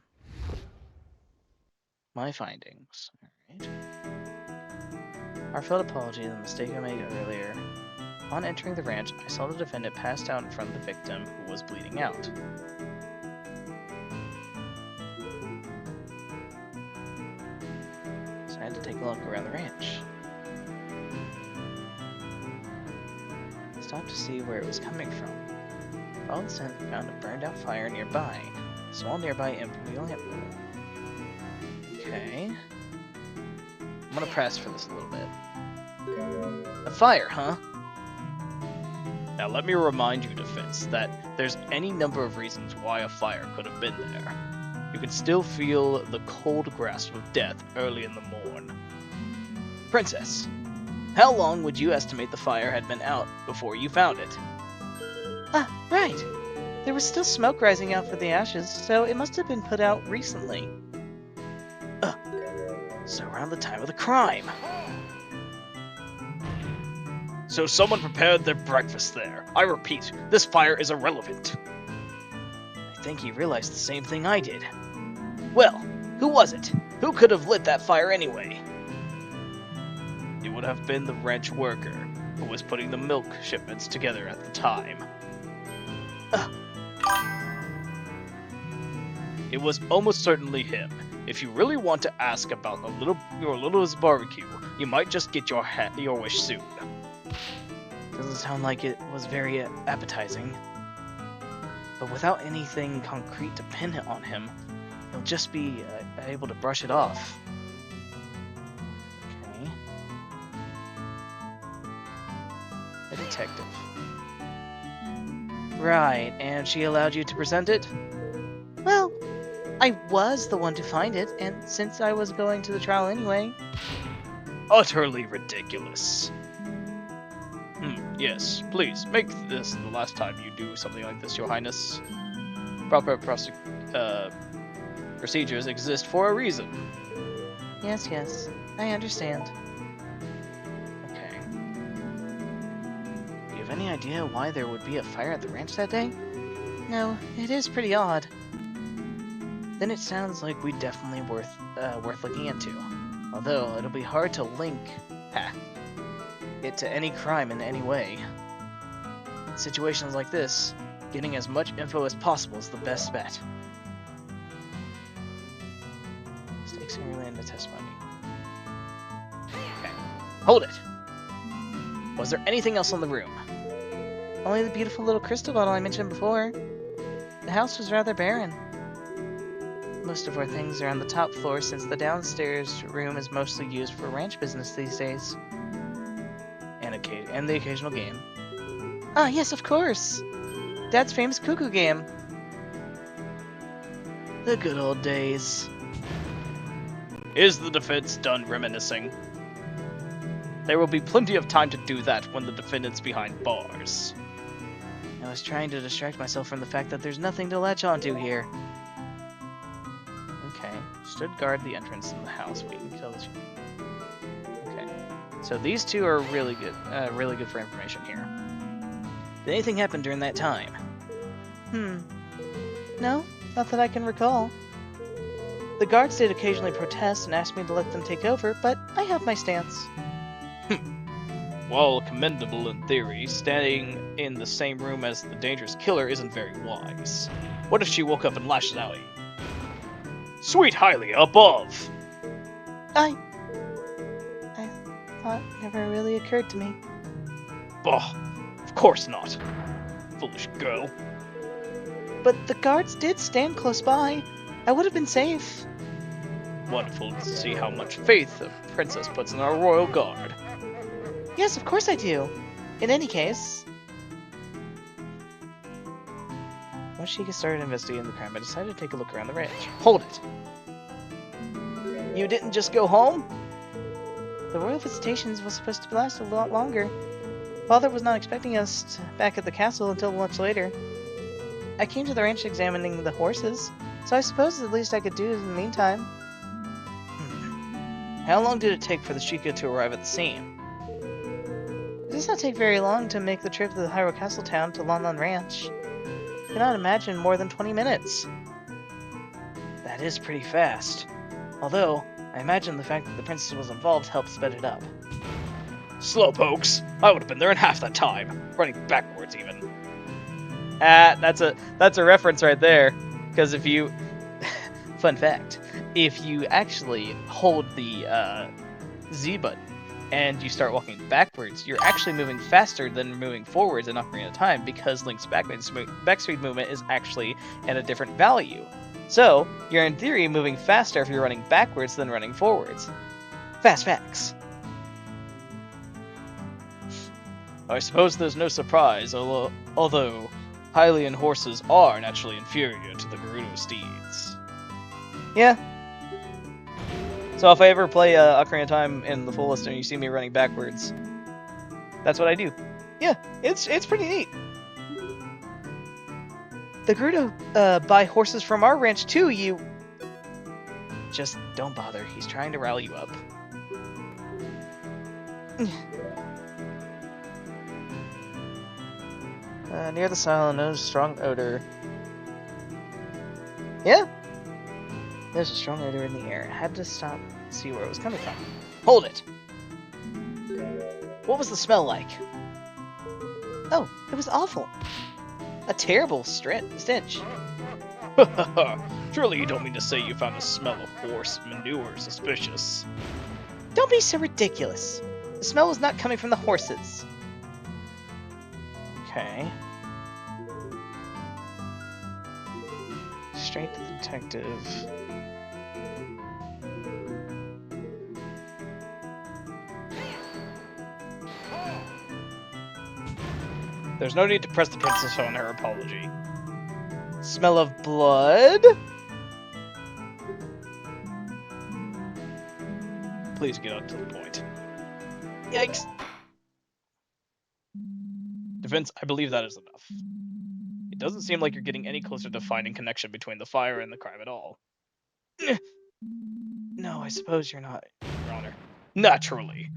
My findings. Alright. Heartfelt apology for the mistake I made earlier. Upon entering the ranch, I saw the defendant passed out in front of the victim, who was bleeding out. So I had to take a look around the ranch. Stopped to see where it was coming from. Followed the scent and found a burned out fire nearby. A small nearby empty lamp oil. Okay. I'm gonna press for this a little bit. A fire, huh? Now let me remind you, defense, that there's any number of reasons why a fire could have been there. You can still feel the cold grasp of death early in the morn. Princess, how long would you estimate the fire had been out before you found it? Ah, right. There was still smoke rising out from the ashes, so it must have been put out recently. So around the time of the crime. So someone prepared their breakfast there. I repeat, this fire is irrelevant. I think he realized the same thing I did. Well, who was it? Who could have lit that fire anyway? It would have been the ranch worker who was putting the milk shipments together at the time. It was almost certainly him. If you really want to ask about your littlest barbecue, you might just get your wish soon. Doesn't sound like it was very appetizing. But without anything concrete to pin it on him, he'll just be able to brush it off. Okay. A detective. Right, and she allowed you to present it? Well, I was the one to find it, and since I was going to the trial anyway... Utterly ridiculous. Yes, please, make this the last time you do something like this, Your Highness. Proper procedures exist for a reason. Yes, I understand. Okay. Do you have any idea why there would be a fire at the ranch that day? No, it is pretty odd. Then it sounds like we definitely worth looking into. Although it'll be hard to link it to any crime in any way. In situations like this, getting as much info as possible is the best bet. Stakes and relay into testimony. Okay. Hold it! Was there anything else in the room? Only the beautiful little crystal bottle I mentioned before. The house was rather barren. Most of our things are on the top floor since the downstairs room is mostly used for ranch business these days. And the occasional game. Ah, yes, of course! Dad's famous cuckoo game. The good old days. Is the defense done reminiscing? There will be plenty of time to do that when the defendant's behind bars. I was trying to distract myself from the fact that there's nothing to latch onto here. Okay. Stood guard the entrance in the house. We can kill this. Okay. So these two are really good for information here. Did anything happen during that time? No, not that I can recall. The guards did occasionally protest and ask me to let them take over, but I have my stance. While commendable in theory, standing in the same room as the dangerous killer isn't very wise. What if she woke up and lashed out at you? Sweet Hylia, above! I thought it never really occurred to me. Bah, of course not. Foolish girl. But the guards did stand close by. I would have been safe. Wonderful to see how much faith the princess puts in our royal guard. Yes, of course I do. In any case... Once she started investigating the crime, I decided to take a look around the ranch. Hold it! You didn't just go home? The royal visitations was supposed to last a lot longer. Father was not expecting us back at the castle until much later. I came to the ranch examining the horses, so I suppose the least I could do in the meantime. How long did it take for the Sheikah to arrive at the scene? It does not take very long to make the trip to the Hyrule Castle town to Lon Lon Ranch. I cannot imagine more than 20 minutes. That is pretty fast. Although, I imagine the fact that the princess was involved helped sped it up. Slowpokes! I would have been there in half that time. Running backwards, even. That's a reference right there. Because if you... Fun fact. If you actually hold the Z button and you start walking backwards, you're actually moving faster than moving forwards in Ocarina of Time because Link's backspeed movement is actually at a different value. So, you're in theory moving faster if you're running backwards than running forwards. Fast facts. I suppose there's no surprise, although Hylian horses are naturally inferior to the Gerudo steeds. Yeah. So if I ever play Ocarina of Time in the fullest and you see me running backwards, that's what I do. Yeah, it's pretty neat. The grew to buy horses from our ranch too. You just don't bother. He's trying to rile you up. Near the silo, noticed a strong odor. Yeah, there's a strong odor in the air. I had to stop to see where it was coming from. Hold it. What was the smell like? Oh, it was awful. A terrible stench. Surely you don't mean to say you found a smell of horse manure suspicious. Don't be so ridiculous. The smell was not coming from the horses. Okay. Straight to the detective. There's no need to press the princess on her apology. Smell of blood? Please get up to the point. Yikes. Defense, I believe that is enough. It doesn't seem like you're getting any closer to finding connection between the fire and the crime at all. No, I suppose you're not, Your Honor. Naturally.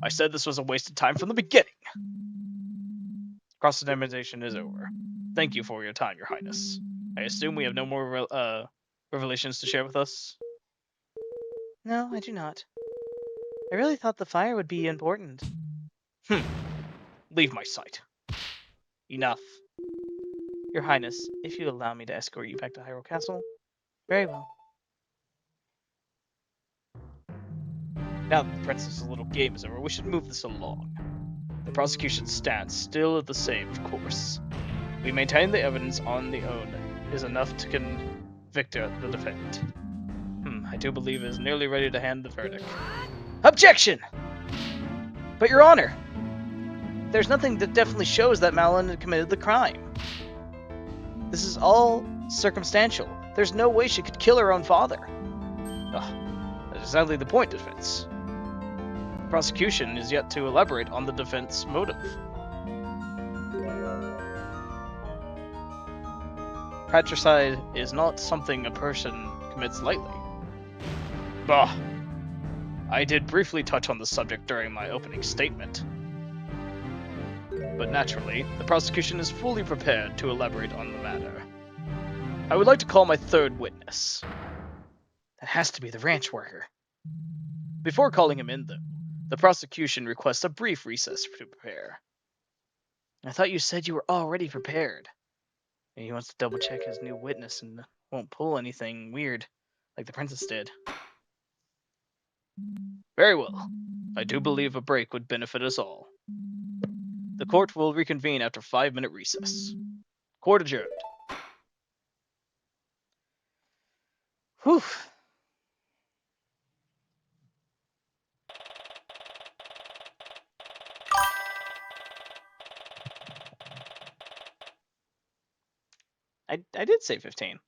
I said this was a waste of time from the beginning. Cross-examination is over. Thank you for your time, Your Highness. I assume we have no more revelations to share with us? No, I do not. I really thought the fire would be important. Leave my sight. Enough. Your Highness, if you allow me to escort you back to Hyrule Castle. Very well. Now that the princess's little game is over, we should move this along. The prosecution's stance still the same, of course. We maintain the evidence on the own is enough to convict the defendant. I do believe is nearly ready to hand the verdict. Objection! But Your Honor, there's nothing that definitely shows that Malin had committed the crime. This is all circumstantial. There's no way she could kill her own father. That's exactly the point, defense. The prosecution is yet to elaborate on the defense motive. Patricide is not something a person commits lightly. Bah! I did briefly touch on the subject during my opening statement. But naturally, the prosecution is fully prepared to elaborate on the matter. I would like to call my third witness. That has to be the ranch worker. Before calling him in, though, the prosecution requests a brief recess to prepare. I thought you said you were already prepared. He wants to double-check his new witness and won't pull anything weird, like the princess did. Very well. I do believe a break would benefit us all. The court will reconvene after 5-minute recess. Court adjourned. Whew. I did say 15.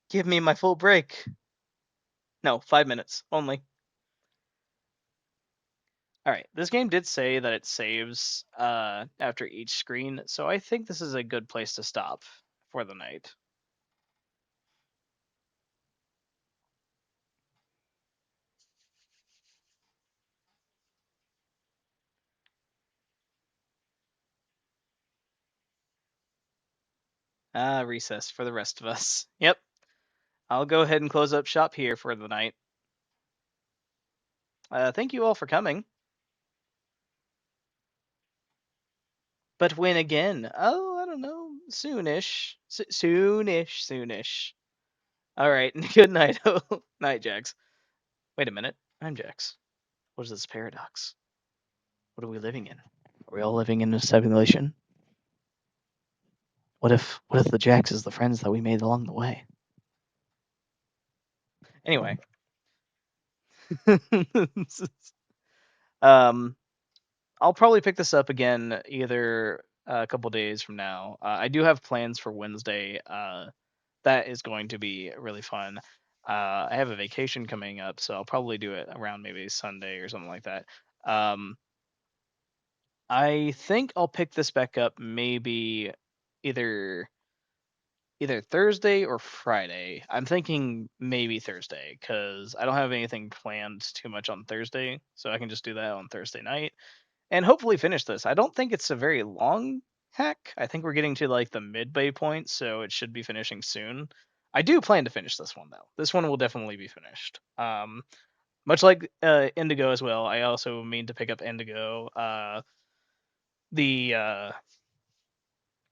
Give me my full break. No, 5 minutes only. Alright, this game did say that it saves after each screen, so I think this is a good place to stop for the night. Recess for the rest of us. Yep. I'll go ahead and close up shop here for the night. Thank you all for coming. But when again? Oh, I don't know. Soonish. Soonish. Alright, good night. Night, Jax. Wait a minute. I'm Jax. What is this paradox? What are we living in? Are we all living in a simulation? What if the Jax is the friends that we made along the way? Anyway. I'll probably pick this up again either a couple days from now. I do have plans for Wednesday. That is going to be really fun. I have a vacation coming up, so I'll probably do it around maybe Sunday or something like that. Um, I think I'll pick this back up maybe either either Thursday or Friday. I'm thinking maybe Thursday because I don't have anything planned too much on Thursday, so I can just do that on Thursday night and hopefully finish this. I don't think it's a very long hack. I think we're getting to like the midway point, so it should be finishing soon. I do plan to finish this one though. This one will definitely be finished. Much like Indigo as well. I also mean to pick up Indigo. The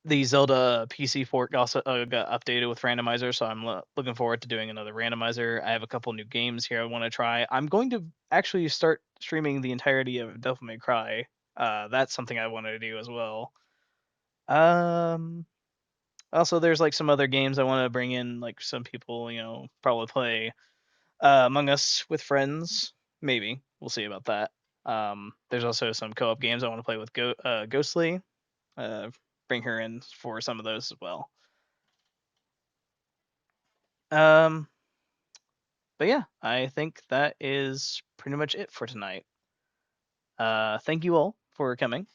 the Zelda PC port also got updated with randomizer, so I'm looking forward to doing another randomizer. I have a couple new games here I want to try. I'm going to actually start streaming the entirety of Devil May Cry. That's something I wanted to do as well. Um, Also, there's like some other games I want to bring in, like some people, probably play Among Us with friends. Maybe we'll see about that. There's also some co-op games I want to play with Ghostly. Uh, Bring her in for some of those as well. Um, but yeah, I think that is pretty much it for tonight. Thank you all for coming.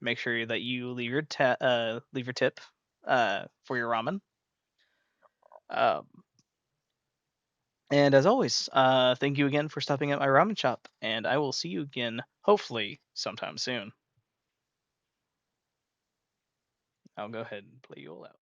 Make sure that you leave your tip for your ramen. Um, and as always, thank you again for stopping at my ramen shop, and I will see you again hopefully sometime soon. I'll go ahead and play you all out.